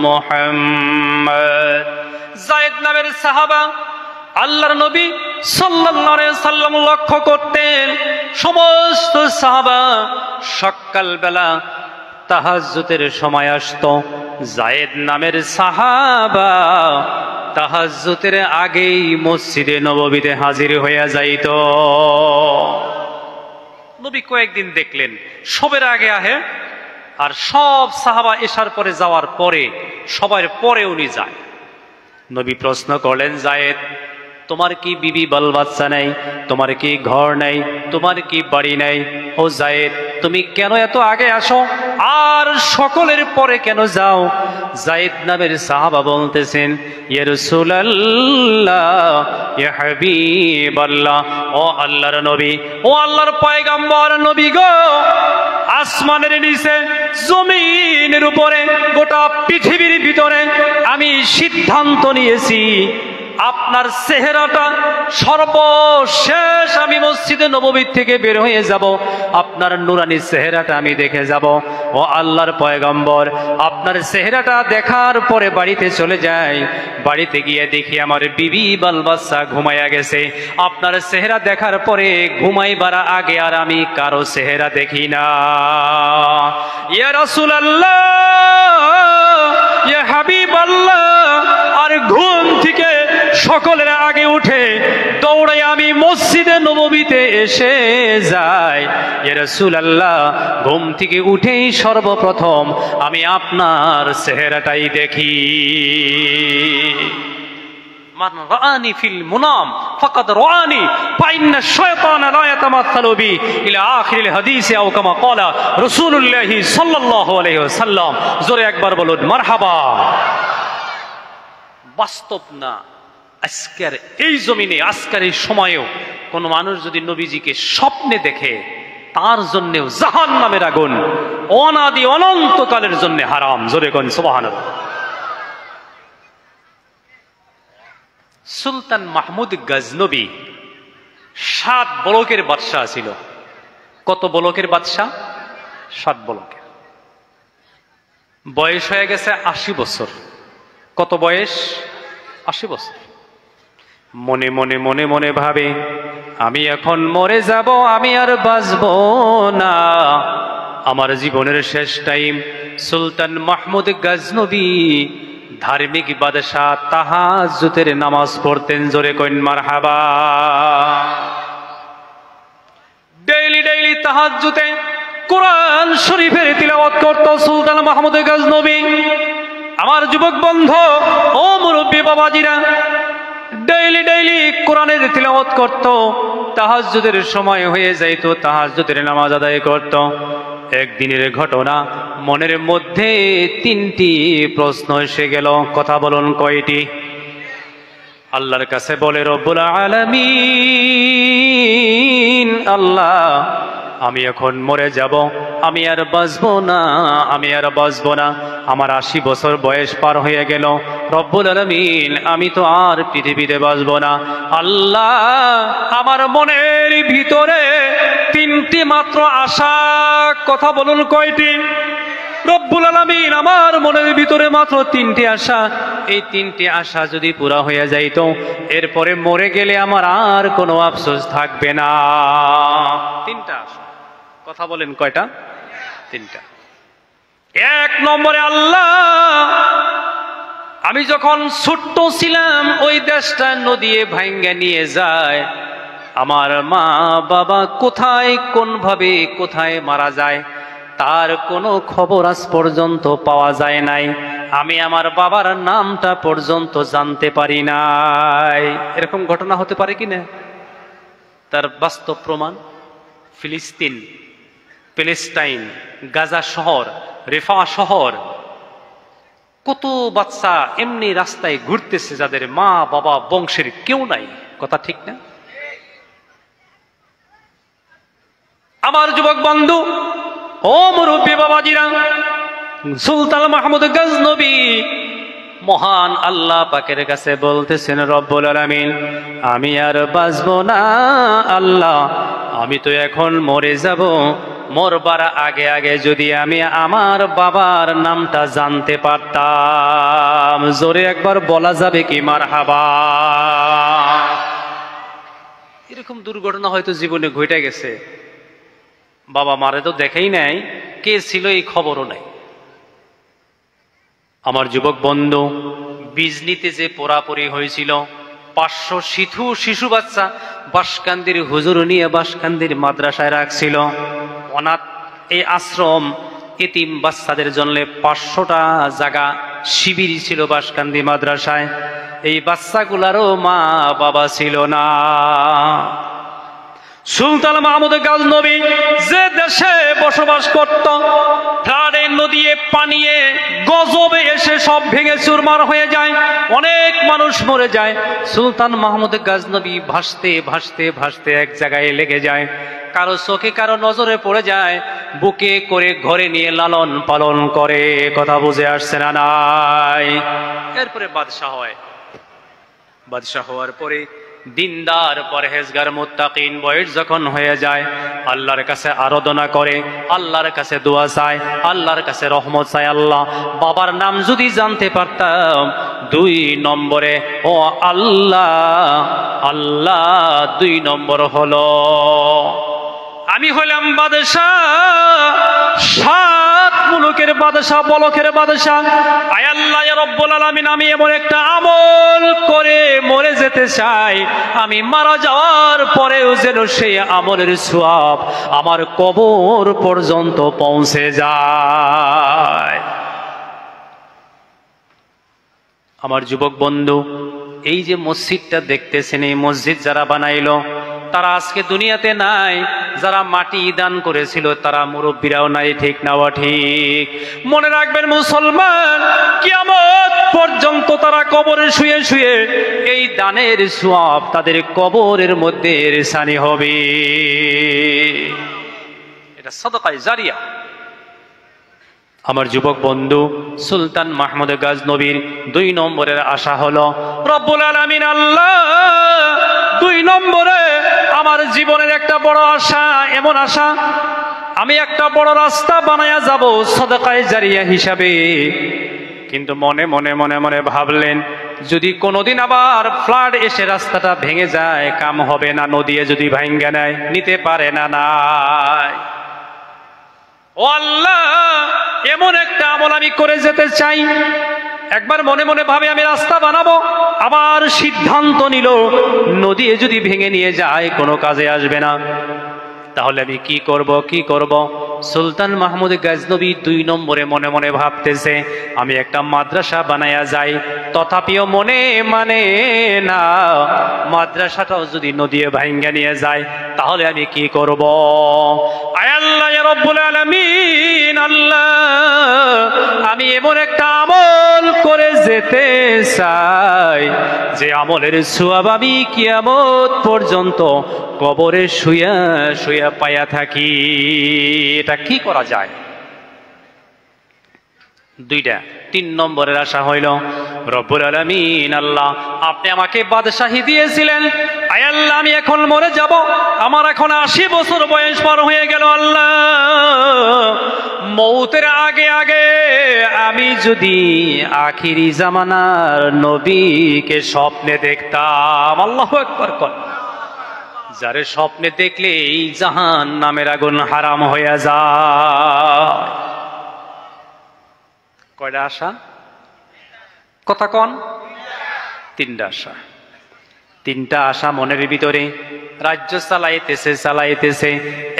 محمد যায়েদ নামের সাহাবা আল্লাহর নবী সাল্লাল্লাহু আলাইহি সাল্লাম লক্ষ্য করতেন সমস্ত সাহাবা সকালবেলা তাহাজ্জুদের সময় আসতো যায়েদ নামের সাহাবা তাহাজ্জুদের আগেই মসজিদে নববীতে হাজির হইয়া যাইত নবী কয়েকদিন দেখলেন সবের আগে আহে আর সব সাহাবা এশার পরে যাওয়ার পরে সবার পরে উনি যায় নবী প্রশ্ন করলেন যায়েদ তোমার কি বিবি বাল বাচ্চা নাই তোমার কি ঘর নাই তোমার কি বাড়ি নাই ও যায়েদ তুমি কেন এত আগে আসো আর সকলের পরে কেন যাও যায়েদ নামের সাহাবা বলতেছেন ইয়া রাসূলুল্লাহ ইয়া হাবিবাল্লাহ ও আল্লাহর নবী ও আল্লাহর পয়গম্বর নবী গো আসমানের নিচে জমিনের উপরে গোটা পৃথিবীর ভিতরে আমি সিদ্ধান্ত নিয়েছি আপনার চেহারাটা সর্বশেষ আমি মসজিদে নববী থেকে বের হয়ে যাব আপনার নুরানি চেহারাটা আমি দেখে যাব ও আল্লাহর পয়গম্বর আপনার চেহারাটা দেখার পরে বাড়িতে চলে যাই বাড়িতে গিয়ে দেখি আমার বিবি বাল বাচ্চা ঘুমাইয়া গেছে আপনার চেহারা দেখার পরে ঘুমাইবার আগে আর আমি কারো চেহারা দেখি না ইয়া রাসূলুল্লাহ ইয়া হাবিবাল্লাহ আর ঘুম থেকে সকলের আগে উঠে দৌড়ে আমি মসজিদে নববীতে এসে যাই ইয়া রাসূলুল্লাহ ঘুম থেকে উঠেই সর্বপ্রথম আমি আপনার চেহারাটাই দেখি মান রাআনি ফিল মুনাম ফাকাদ রাআনি ফাইন্না শাইতানা লা ইয়াতামাসসালু বি ইলা আখিরিল হাদিস আও কামা ক্বালা রাসূলুল্লাহ সাল্লাল্লাহু আলাইহি ওয়াসাল্লাম জোরে একবার বলুন মারহাবা বাস্তব না আজকের এই জমিনে আজকের এই সময়েও কোন মানুষ যদি নবীজিকে স্বপ্নে দেখে তার জন্যও জাহান্নামের আগুন অনাদি অনন্তকালের জন্য হারাম জোরে কোন সুবহানাল্লাহ সুলতান মাহমুদ গজনবী 7 বলকের বাদশাহ ছিল কত বলকের বাদশাহ 7 বলকের বয়স হয়ে গেছে 80 বছর কত বয়স 80 বছর মনে মনে মনে মনে ভাবে আমি এখন মরে যাব আমি আর বাঁচব না আমার জীবনের শেষ টাইম সুলতান মাহমুদ গজনবী ধার্মিক বাদশাহ তাহাজ্জুদের নামাজ পড়তেন জোরে কইন মারহাবা ডেইলি ডেইলি তাহাজ্জুদে কোরআন শরীফের তিলাওয়াত করত সুলতান মাহমুদ গজনবী আমার যুবক বন্ধু ও মুরব্বী বাবাজিরা ডেইলি ডেইলি কোরআনের তিলাওয়াত করত তাহাজ্জুদের সময় হয়ে যাইতো তাহাজ্জুদের নামাজ আদায় করত একদিনের ঘটনা মনের মধ্যে 3টি প্রশ্ন এসে গেল কথা বলুন কয়টি আল্লাহর কাছে বলে রব্বুল আলামিন আল্লাহ আমি এখন মরে যাব আমি আর বাঁচবো না আমি আর বাঁচবো না আমার 80 বছর বয়স পার হয়ে গেল রব্বুল আলামিন আমি তো আর পৃথিবীতে বাঁচবো না আল্লাহ আমার মনের ভিতরে 3টি মাত্র আশা কথা বলুন কয়টি রব্বুল আলামিন আমার মনের ভিতরে মাত্র 3টি আশা এই 3টি আশা যদি পুরা হয়ে যাইতো এরপরে মরে গেলে আমার আর কোনো আফসোস থাকবে না 3টা আশা কথা বলেন কয়টা 3টা 1 নম্বরে আল্লাহ আমি যখন ছোট্ট ছিলাম ওই দেশটা নদী ভাঙ্গা নিয়ে যায় আমার মা বাবা কোথায় কোন ভাবে কোথায় মারা যায় তার কোনো খবর আজ পর্যন্ত পাওয়া যায় নাই আমি আমার বাবার নামটা পর্যন্ত জানতে পারি নাই এরকম ঘটনা হতে পারে কি না তার বাস্তব প্রমাণ ফিলিস্তিন প্যালেস্টাইন গাজা শহর রেফা শহর কত বাচ্চা এমনি রাস্তায় ঘুরতেছে যাদের মা বাবা বংশের কেউ নাই, কথা ঠিক না? আমার যুবক বন্ধু, ও মুরব্বী বাবাজিরা, সুলতান মাহমুদ গজনবী মহান আল্লাহ পাকের কাছে বলতেছেন, রব্বুল আলামিন আমি আর বাঁচবো না আল্লাহ, আমি তো এখন মরে যাব, মরবার আগে আগে যদি আমি আমার বাবার নামটা জানতে পারতাম। জোরে একবার বলা যাবে কি মারহাবা? এরকম দুর্ঘটনা হয়তো জীবনে ঘটে গেছে, বাবা মারে তো দেখেই নাই, কে ছিল এই খবরও নাই। আমার যুবক বন্ধু, বিজনিতে যে পোড়াপড়ি হয়েছিল, 500 শিশু বাচ্চা বাসকান্দির হুজুর নিয়ে বাসকান্দির মাদ্রাসায় রাখছিল। অনাথ এই আশ্রম এতিম বাচ্চাদের জন্য 500টা জায়গা শিবির ছিল বাসকান্দি মাদ্রাসায়। এই বাচ্চাগুলারও মা বাবা ছিল না। সুলতান মাহমুদ গজনবী যে দেশে বসবাস করত, ফ্লাডে নদীয়ে পানিয়ে গজবে এসে সব ভেঙে চুরমার হয়ে যায়, অনেক মানুষ মরে যায়। সুলতান মাহমুদ গজনবী ভাসতে ভাসতে ভাসতে এক জায়গায় লেগে যায়, কারো চোখে কারো নজরে পড়ে যায়, বুকে করে ঘরে নিয়ে লালন পালন করে। কথা বুঝে আসছে না নাই? এরপরে বাদশাহ হয়। বাদশাহ হওয়ার পরে দিনদার পরহেজগার মুত্তাকিন বয়স যখন হয়ে যায়, আল্লাহর কাছে আরাধনা করে, আল্লাহর কাছে দোয়া চায়, আল্লাহর কাছে রহমত চায়। আল্লাহ, বাবার নাম যদি জানতে পারতাম 2 নম্বরে, ও আল্লাহ আল্লাহ 2 নম্বর হলো আমি হলাম বাদশাহ, 7 মুলুকের বাদশাহ, বলকের বাদশাহ। আয় আল্লাহ ইয়া রব্বুল আলামিন, আমি এমন একটা আমল করে মরে যেতে চাই, আমি মারা যাওয়ার পরেও যেন সেই আমলের সওয়াব আমার কবর পর্যন্ত পৌঁছে যায়। আমার যুবক বন্ধু, এই যে মসজিদটা দেখতেছেন, এই মসজিদ যারা বানাইলো তারা আজকে দুনিয়াতে নাই, যারা মাটি দান করেছিল তারা মুরব্বীরাও নাই, ঠিক না ঠিক? মনে রাখবেন মুসলমান, কিয়ামত পর্যন্ত তারা কবরে শুয়ে শুয়ে এই দানের সওয়াব তাদের কবরের মধ্যে রেসানি হবে। এটা সাদাকায়ে জারিয়া। আমার যুবক বন্ধু, সুলতান মাহমুদ গজনবীর 2 নম্বরের আশা হলো, রব্বুল আলামিন আল্লাহ 2 নম্বরে আমার জীবনের একটা বড় আশা, এমন আশা আমি একটা বড় রাস্তা বানায়া যাব সাদাকায়ে জারিয়া হিসাবে। কিন্তু মনে মনে মনে মনে ভাবলেন, যদি কোনোদিন আবার ফ্লাড এসে রাস্তাটা ভেঙে যায়, কাম হবে না। নদী যদি ভাঙ্গা নেয়, নিতে পারে না। নাই, ও আল্লাহ এমন একটা আমল আমি করে যেতে চাই। একবার মনে মনে ভাবে আমি রাস্তা বানাবো, আবার সিদ্ধান্ত নিল নদী যদি ভেঙে নিয়ে যায় কোনো কাজে আসবে না, তাহলে আমি কি করব কি করব? সুলতান মাহমুদ গজনবী 2 নম্বরে মনে মনে ভাবতেছে, আমি একটা মাদ্রাসা বানায়া যাই। তথাপিও মনে মানে না, মাদ্রাসাটাও যদি নদী ভাঙ্গা নিয়ে যায় তাহলে আমি কি করব? আয় আল্লাহ ইয়া রব্বুল আলামিন, আল্লাহ আমি এমন একটা আমল করে যেতে চাই যে আমলের সওয়াব আমি কিয়ামত পর্যন্ত কবরে শুয়া শুয়া পায়া থাকি। এটা কি করা যায়? 2টা। 3 নম্বরের আশা হইল, রব্বুল আলামিন আল্লাহ আপনি আমাকে বাদশাহী দিয়েছিলেন, আয় আল্লাহ আমি এখন মরে যাব, আমার এখন 80 বছর বয়স পার হয়ে গেল। আল্লাহ মৌতের আগে আগে আমি যদি আখিরি জামানার নবীকে স্বপ্নে দেখতাম। আল্লাহু আকবার কর। যারে স্বপ্নে দেখলেই জাহান্নামের আগুন হারাম হয়ে যায়। কয়টা আশা? কথা কন। 3টা আশা। 3টা আশা মনের ভিতরে রাজ্য চালাইতেছে।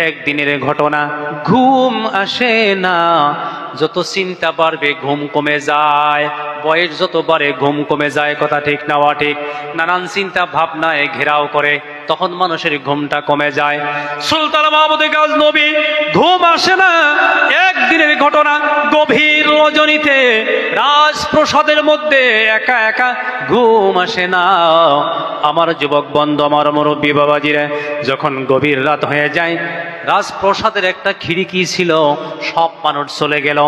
একদিনের ঘটনা, ঘুম আসে না। যত চিন্তা বাড়বে ঘুম কমে যায়, বয়স যত বাড়ে ঘুম কমে যায়। কথা ঠিক না ঠিক? নানান চিন্তা ভাবনায় ঘেরাও করে। তখন মানুষের ঘুমটা কমে যায়। সুলতান মাহমুদ গজনবী ঘুম আসে না। একদিনের ঘটনা, গভীর রজনীতে রাজপ্রসাদের মধ্যে একা একা ঘুম আসে না। আমার যুবক বন্ধু, আমার মুরব্বী বাবাজিরা, যখন গভীর রাত হয়ে যায়, রাজপ্রসাদের একটা খিড়কি ছিল, সব মানুষ চলে গেল।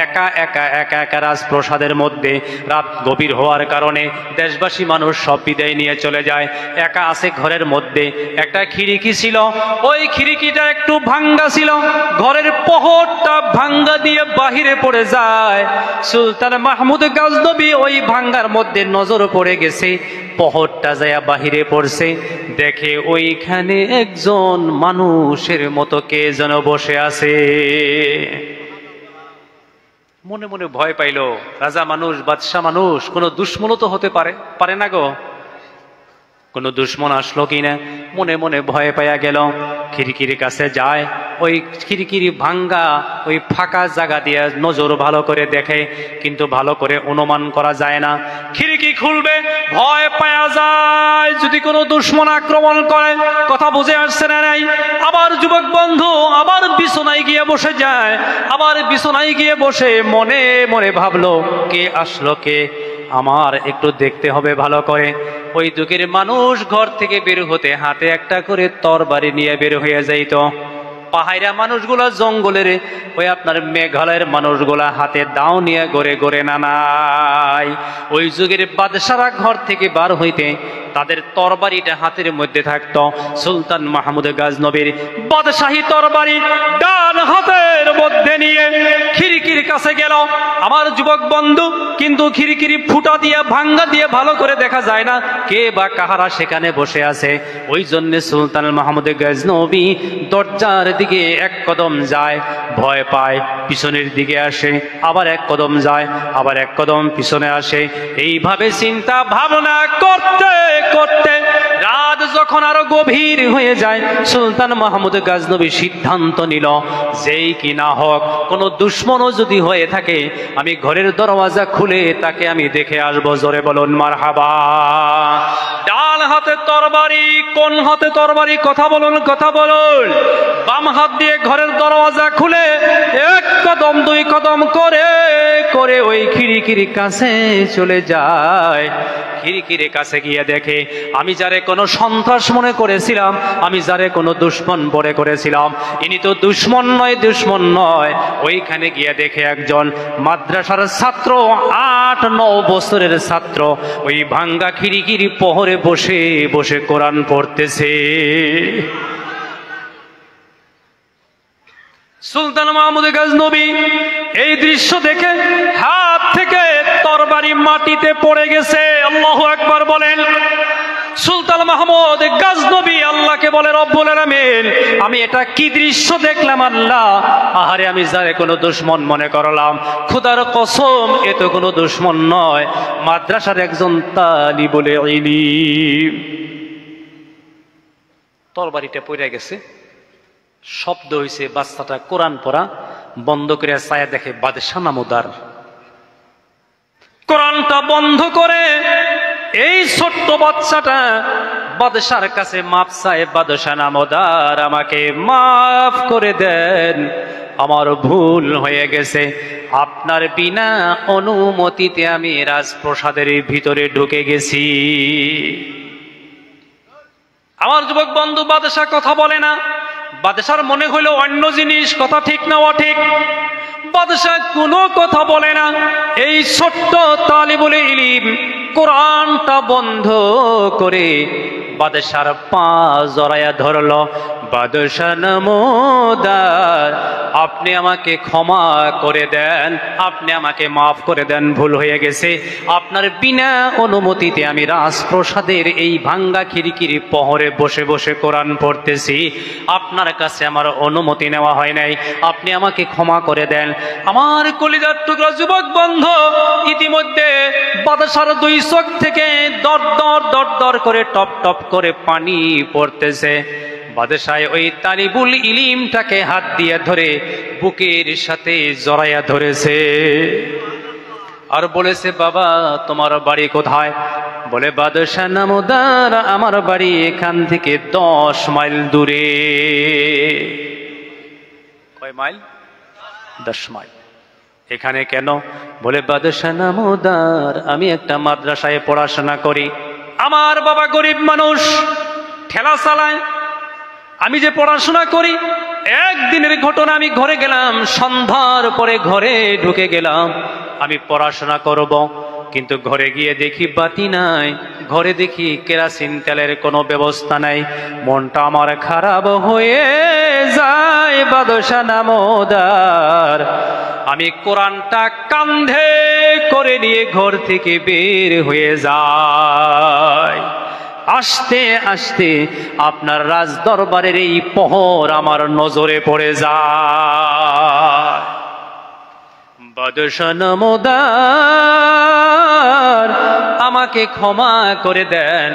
একা একা একা একা রাজপ্রসাদের মধ্যে রাত গভীর হওয়ার কারণে দেশবাসী মানুষ সব বিদায় নিয়ে চলে যায়। একা আছে ঘরের মধ্যে। একটা খিড়কি ছিল, ওই খিড়কিটা একটু ভাঙ্গা ছিল, ঘরের পহরটা ভাঙ্গা দিয়ে বাহিরে পড়ে যায়। সুলতান মাহমুদ গজনবী ওই ভাঙ্গার মধ্যে নজর পড়ে গেছে, পহরটা যায় বাহিরে পড়ছে, দেখে ওইখানে একজন মানুষের মতো কে যেন বসে আছে। মনে মনে ভয় পাইল, রাজা মানুষ, বাদশাহ মানুষ, কোনো দুশ্মনও তো হতে পারে না গো, কোনো দুশ্মন আসলো কিনা। মনে মনে ভয় পাইয়া গেল। খিড়কির কাছে যায়, ওই খিড়কির ভাঙ্গা ওই ফাঁকা জায়গা দিয়ে নজর ভালো করে দেখে, কিন্তু ভালো করে অনুমান করা যায় না। খিড়কি খুলবে, ভয় পাওয়া যায় যদি কোনো দুশ্মন আক্রমণ করে। কথা বুঝে আসছে না নাই? আবার যুবক বন্ধু আবার বিছানায় গিয়ে বসে যায়। আবার বিছানায় গিয়ে বসে মনে মনে ভাবলো, কে আসলো, কে, আমার একটু দেখতে হবে ভালো করে। ওই যুগের মানুষ ঘর থেকে বের হতে হাতে একটা করে তরবারি নিয়ে বের হয়ে যাইত। পাহাড়া মানুষগুলা জঙ্গলের, ওই আপনার মেঘালয়ের মানুষগুলা হাতে দাও নিয়ে গড়ে গড়ে নানাই। ওই যুগের বাদশারা ঘর থেকে বার হইতে তাদের তরবারিটা হাতের মধ্যে থাকতো। সুলতান মাহমুদ গজনবীর বাদশাহী তরবারি ডান হাতের মধ্যে নিয়ে খিড়কির কাছে গেল। আমার যুবক বন্ধু, কিন্তু খিড়কির ফুটা দিয়ে ভাঙ্গা দিয়ে ভালো করে দেখা যায় না কে বা কাহারা সেখানে বসে আছে। ওই জন্য সুলতান মাহমুদ গজনবী দরজার দিকে এক কদম যায়, ভয় পায়, পিছনের দিকে আসে, আবার এক কদম যায়, আবার এক কদম পিছনে আসে। এইভাবে চিন্তা ভাবনা করতে করতে রাত যখন আরো গভীর হয়ে যায়, সুলতান মাহমুদ গজনবী সিদ্ধান্ত নিল, যেই কি না হোক, কোনো দুশ্মনও যদি হয়ে থাকে, আমি ঘরের দরওয়াজা খুলে তাকে আমি দেখে আসবো। জোরে বলুন মারহাবা। ডান হাতে তরবারি, কোন হাতে তরবারি? কথা বলুন, কথা বলুন। বাম হাত দিয়ে ঘরের দরওয়াজা খুলে এক কদম দুই কদম করে করে ওই খিড়কির কাছে চলে যায়। খিড়কির কাছে গিয়ে দেখে, আমি যারে কোনো সন্ত্রাস মনে করেছিলাম, আমি যারে কোনো দুশ্মন মনে করেছিলাম, ইনি তো দুশ্মন নয়, দুশ্মন নয়। ওইখানে গিয়ে দেখে একজন মাদ্রাসার ছাত্র, 8-9 বছরের ছাত্র, ওই ভাঙ্গা খিড়কির পহরে বসে বসে কোরআন পড়তেছে। সুলতান মাহমুদ গজনবী এই দৃশ্য দেখে হাত থেকে তরবারি মাটিতে পড়ে গেছে। আল্লাহু আকবার বলেন। সুলতান মাহমুদ গজনবী আল্লাহকে বলে, রব্বুল আলামিন, আমি এটা কি দৃশ্য দেখলাম আল্লাহ? আহারে, আমি যারে কোনো দুশ্মন মনে করলাম, খোদার কসম এ তো কোনো দুশ্মন নয়, মাদ্রাসার একজন তালিবুল ইলম। তরবারিটা পড়ে গেছে, শব্দ হয়েছে, বাচ্চাটা কোরআন পড়া বন্ধ করে ছায়া দেখে বাদশাহ নামদার। কোরআনটা বন্ধ করে এই ছোট্ট বাচ্চাটা বাদশার কাছে মাপ চায়, বাদশাহ নামদার, আমাকে মাফ করে দেন, আমার ভুল হয়ে গেছে, আপনার বিনা অনুমতিতে আমি রাজপ্রসাদের ভিতরে ঢুকে গেছি। আমার যুবক বন্ধু, বাদশাহ কথা বলে না। বাদশার মনে হইল অন্য জিনিস, কথা ঠিক না অঠিক। বাদশাহ কোনো কথা বলে না। এই ছোট্ট তালিবুল ইলম কোরআনটা বন্ধ করে বাদশার পা জড়াইয়া ধরল। বাদশাহ নামদার, আপনি আমাকে ক্ষমা করে দেন, আপনি আমাকে মাফ করে দেন, ভুল হয়ে গেছে, আপনার বিনা অনুমতিতে আমি রাজপ্রসাদের এই ভাঙ্গা খিড়কির পহরে বসে বসে কোরআন পড়তেছি, আপনার কাছে আমার অনুমতি নেওয়া হয় নাই, আপনি আমাকে ক্ষমা করে দেন। আমার কলিজার টুকরা যুবক বন্ধু, ইতিমধ্যে বাদশার 2 চোখ থেকে দর দর দর দর করে টপ টপ করে পানি পড়তেছে। বাদশাহ ওই তালিবুল ইলমটাকে হাত দিয়ে ধরে বুকের সাথে জড়াইয়া ধরেছে আর বলেছে, বাবা তোমার বাড়ি কোথায়? বলে বাদশাহ নামদার আমার বাড়ি এখান থেকে 10 মাইল দূরে। কয় মাইল? 10 মাইল। এখানে কেন? বলে বাদশাহ নামদার আমি একটা মাদ্রাসায় পড়াশোনা করি, আমার বাবা গরিব মানুষ, ঠেলা চালায়, আমি যে পড়াশোনা করি। একদিনের ঘটনা, আমি ঘরে গেলাম, সন্ধ্যার পরে ঘরে ঢুকে গেলাম, আমি পড়াশোনা করব, কিন্তু ঘরে গিয়ে দেখি বাতি নাই, ঘরে দেখি কেরাসিন তেলের কোনো ব্যবস্থা নাই। মনটা আমার খারাপ হয়ে যায় বাদশাহ নামদার। আমি কোরআনটা কাঁধে করে নিয়ে ঘর থেকে বের হয়ে যাই। আস্তে আস্তে আপনার রাজ দরবারের এই প্রহর আমার নজরে পড়ে যায়। বাদশাহ নামদার আমাকে ক্ষমা করে দেন,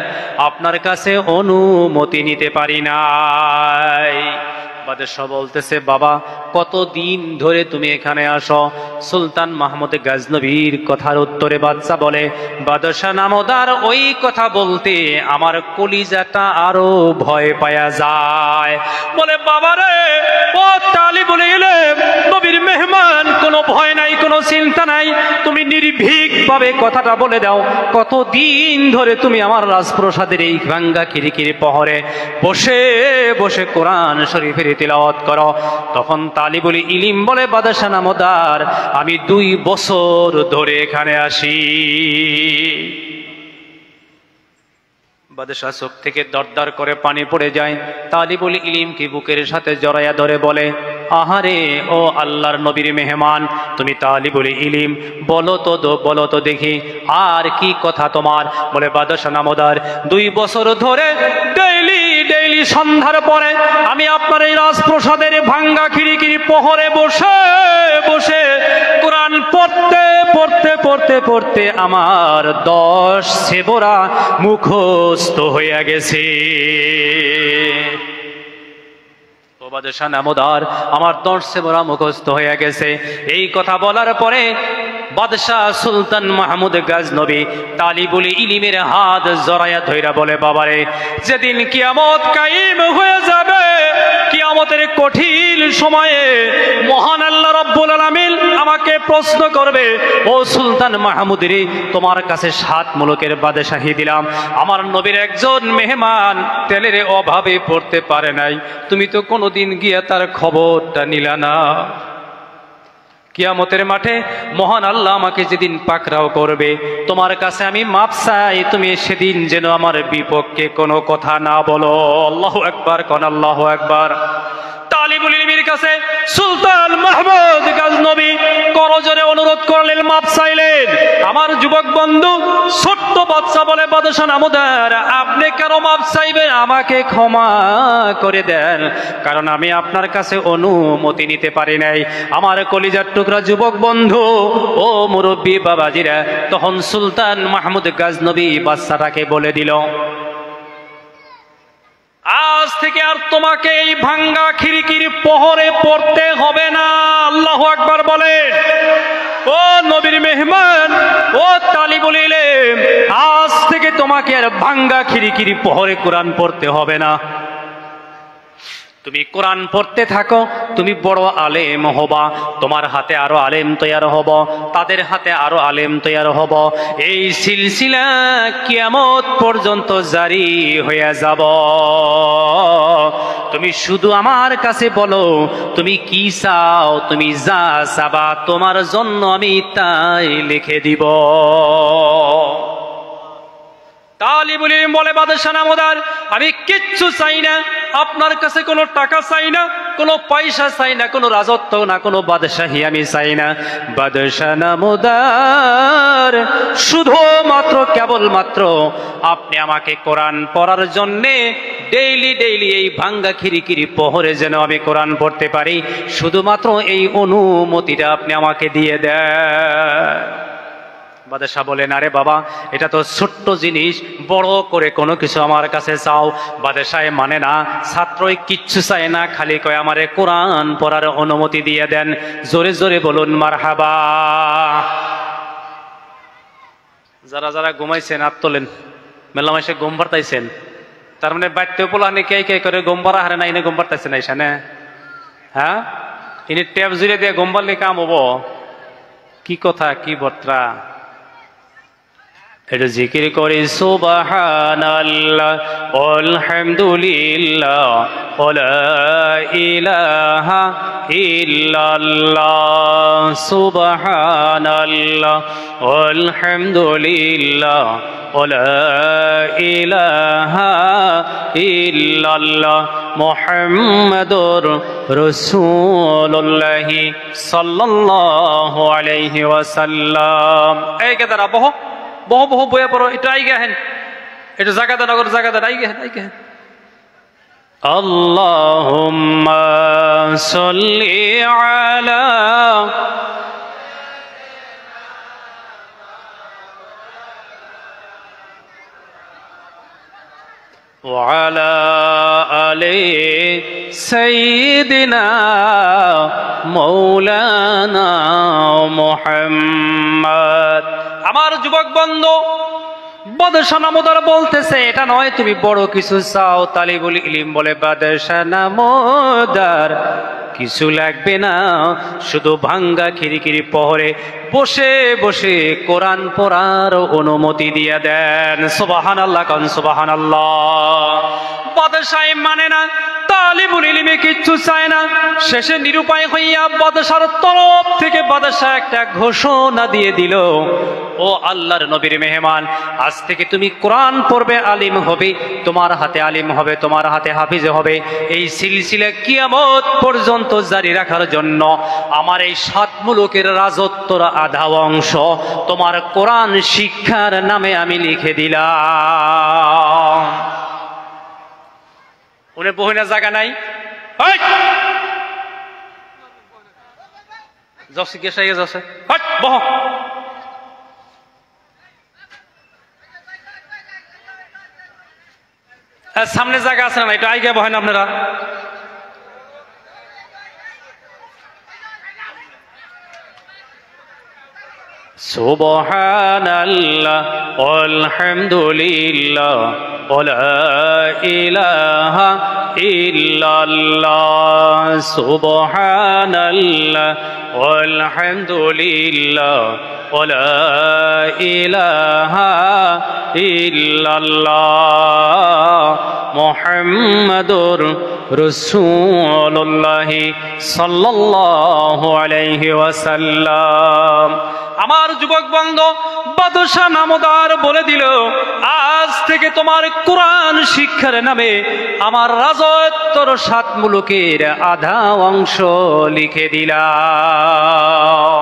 আপনার কাছে অনুমতি নিতে পারি নাই। বাদশাহ বলতেছে, বাবা কতদিন ধরে তুমি এখানে আসো? সুলতান মাহমুদ গাজনবীর কথার উত্তরে বাদশাহ বলে, বাদশাহ নামদার ওই কথা বলতে আমার কলিজাটা আরো ভয় পায়া যায়। বলে, বাবারে ও তালিবুল ইলম, নবীর মেহমান, কোনো ভয় নাই, কোনো চিন্তা নাই, তুমি নির্ভীক ভাবে কথাটা বলে দাও। কতদিন ধরে তুমি আমার রাজপ্রসাদের এই ভাঙ্গা খিড়কির প্রহরে বসে বসে কোরআন শরীফের তিলাওয়াত করো? তখন তালিবুল ইলম বলে, বাদশাহ নামদার আমি 2 বছর ধরে এখানে আসি। বাদশাহ চোখ থেকে দরদর করে পানি পড়ে যায়। তালিবুল ইলমকে বুকের সাথে জড়াইয়া ধরে বলে, আহারে ও আল্লাহর নবীর মেহমান, তুমি তালিবুল ইলম, বলো তো দেখি আর কি কথা তোমার? বলে, বাদশাহ নামদার 2 বছর ধরে ডেইলি সন্ধ্যার পরে আমি আপনার এই রাজপ্রসাদের ভাঙ্গা খিড়কির প্রহরে বসে বসে কোরআন পড়তে আমার 10 সেবরা মুখস্থ হয়ে গেছে। বাদশাহ নামদার আমার 10 সেবরা মুখস্থ হয়ে গেছে। এই কথা বলার পরে বাদশাহ সুলতান মাহমুদ গাজনবী তালিবুল ইলমের হাত জড়াইয়া ধইরা বলে, বাবারে যেদিন কিয়ামত কায়েম হয়ে যাবে, কিয়ামতের কঠিন সময়ে মহান আল্লাহ রাব্বুল আলামিন আমাকে প্রশ্ন করবে, ও সুলতান মাহমুদ রে, তোমার কাছে 7 মুলুকের বাদশাহী দিলাম, আমার নবীর একজন মেহমান তেলের অভাবে পড়তে পারে নাই, তুমি তো কোনোদিন গিয়া তার খবরটা নিলা না। কিয়ামতের মাঠে মহান আল্লাহ আমাকে যেদিন পাকড়াও করবে, তোমার কাছে আমি মাপ চাই, তুমি সেদিন যেন আমার বিপক্ষে কোনো কথা না বলো। আল্লাহু আকবার, কোন আল্লাহু আকবার। তালিবুল ইলমের কাছে সুলতান মাহমুদ গাজনবী করজোরে অনুরোধ করলেন, মাপ চাইলেন। আমার যুবক বন্ধু ছোট্ট বাচ্চা বলে, বাদশাহ নামদার আপনি কেন মাপ চাইবেন? আমাকে ক্ষমা করে দেন, কারণ আমি আপনার কাছে অনুমতি নিতে পারি নাই। আমার কলিজার টুকরা যুবক বন্ধু ও মুরব্বী বাবাজিরা, তখন সুলতান মাহমুদ গাজনবী বাচ্চাটাকে বলে দিল, আজ থেকে আর তোমাকে এই ভাঙ্গা খিড়কির প্রহরে পড়তে হবে না। আল্লাহু আকবার বলেন। ও নবীর মেহমান, ও তালিবুল ইলম, আজ থেকে তোমাকে আর ভাঙ্গা খিড়কির প্রহরে কোরআন পড়তে হবে না। তুমি কোরআন পড়তে থাকো, তুমি বড় আলেম হবা, তোমার হাতে আরো আলেম তৈয়ার হব, তাদের হাতে আরো আলেম তৈয়ার হব, এই সিলসিলা কিয়ামত পর্যন্ত জারি হয়ে যাব। তুমি শুধু আমার কাছে বলো তুমি কি চাও, তুমি যা চাবা তোমার জন্য আমি তাই লিখে দিব। তালিবুল ইলম বলে, বাদশাহ নামদার আমি কিচ্ছু চাই না, আপনার কাছে কোনো টাকা চাই না, কোনো পয়সা চাই না, কোনো রাজত্ব না, কোনো বাদশাহী আমি চাই না। বাদশাহ নামদার শুধুমাত্র কেবলমাত্র আপনি আমাকে কোরআন পড়ার জন্যে ডেইলি এই ভাঙ্গা খিড়কির প্রহরে যেন আমি কোরআন পড়তে পারি, শুধুমাত্র এই অনুমতিটা আপনি আমাকে দিয়ে দেন। বাদশাহ বলেন, আরে বাবা এটা তো ছোট্ট জিনিস, বড় করে কোনো কিছু আমার কাছে চাও। বাদশাহ মানে না, ছাত্রই কিচ্ছু চায় না, খালি কয় আমারে কোরআন পড়ার অনুমতি দিয়ে দেন। জোরে জোরে বলুন মারহাবা। যারা যারা ঘুমাইছেন হাত তোলেন, মেলামাইসে ঘুম পারতাইছেন, তার মানে বাড়তে পোলানি কে কে করে ঘুম পারা হারে না, ইনে ঘুম পারতাইছে না ইসানে? হ্যাঁ, ইনি ট্যাপ জুড়ে দিয়ে ঘুম পারলে কাম হবো? কি কথা, কি বর্তা? এটা জিকির করি সুবহানাল্লাহ আলহামদুলিল্লাহ ওয়ালা ইলাহা ইল্লাল্লাহ, সুবহানাল্লাহ আলহামদুলিল্লাহ ওয়ালা ইলাহা ইল্লাল্লাহ মুহাম্মাদুর রাসূলুল্লাহ সাল্লাল্লাহু আলাইহি ওয়াসাল্লাম। এই কে দাঁড়া, বহ বহ বহ বয়ে পড়ো, একটু আইগে হেন, একটু জায়গা নগর জায়গা দেন, আইগে হেন আইগে হেন। আল্লাহুম্মা সাল্লি আলা وعلى آل سيدنا مولانا محمد। আমার যুবক বন্ধু, বাদশাহ নামদার বলতেছে এটা নয় তুমি বড় কিছু চাও, তালিবুল ইলম বলে বাদশাহ নামদার কিছু লাগবে না, শুধু ভাঙ্গা খিরিকিরি পহরে বসে বসে কোরআন পড়ার অনুমতি দিয়ে দেন। সুবহানাল্লাহ কান সুবহানাল্লাহ। বাদশাহ মানে না, তালিবুল ইলমে কিচ্ছু চায় না। শেষে নিরুপায় হইয়া বাদশার তরফ থেকে বাদশাহ একটা ঘোষণা দিয়ে দিল, ও আল্লাহর নবীর মেহমান, আজ থেকে তুমি কোরআন পড়বে, আলিম হবে, তোমার হাতে আলিম হবে, তোমার হাতে হাফিজ হবে। এই সিলসিলা কিয়ামত পর্যন্ত জারি রাখার জন্য আমার এই 7 মুলুকের রাজত্বর আধা অংশ তোমার কোরআন শিক্ষার নামে আমি লিখে দিলাম। উনি বহিনা জায়গা নাই, যাচ্ছে গেছে যাচ্ছে, বহ সামনে জায়গা আছে না, একটু আগে বহেন আপনারা। সুবহানাল্লাহ আলহামদুলিল্লাহ ওয়ালা ইলাহা ইল্লাল্লাহ, সুবহানাল্লাহ আলহামদুলিল্লাহ ওয়ালা ইলাহা ইল্লাল্লাহ মুহাম্মাদুর রাসূলুল্লাহ সাল্লাল্লাহু আলাইহি ওয়াসাল্লাম। আমার যুবক বন্ধু, বাদশাহ নামদার বলে দিল, আজ থেকে তোমার কোরআন শিক্ষার নামে আমার রাজত্বর 7 মুলুকের আধা অংশ লিখে দিলাম।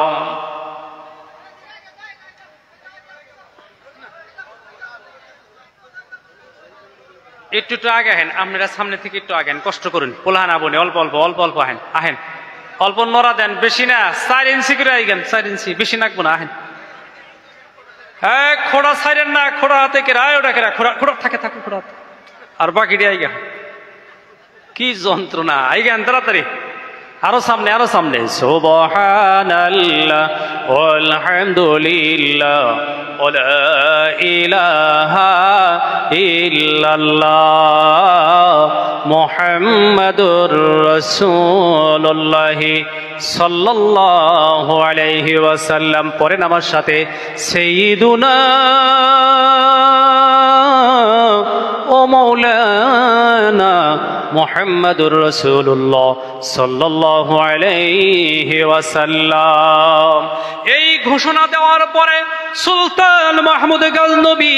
একটু একটু আগে আহেন, আপনারা সামনে থেকে একটু আগেন, কষ্ট করুন, পোলাহান আবনে অল্প অল্প অল্প অল্প আহেন, আহেন অল্প নড়া দেন, বেশি না, 4 ইঞ্চি করে আইগেন, 4 ইঞ্চি, বেশি নাকবো না, আহেন। হ্যাঁ, খোড়া ছাইরেন না, খোড়া হাতে কে রায় ওটা কেরা, খোড়া খোড়া থাকে থাকে খোড়া, আর বাকি দিয়ে আইগা। কি যন্ত্রণা, আইগেন তাড়াতাড়ি, আরো সামনে আরো সামনে। সুবহানাল্লাহ আলহামদুলিল্লাহ ওয়ালা ইলাহা ইল্লাল্লাহ মুহাম্মাদুর রাসূলুল্লাহ সাল্লাল্লাহু আলাইহি ওয়াসাল্লাম। পড়েন আমার সাথে, সাইয়্যিদুনা ও মাওলানা মুহাম্মাদুর রাসূলুল্লাহ সাল্লাল্লাহু আলাইহি ওয়াসাল্লাম। এই ঘোষণা দেওয়ার পরে সুলতান মাহমুদ গজনবী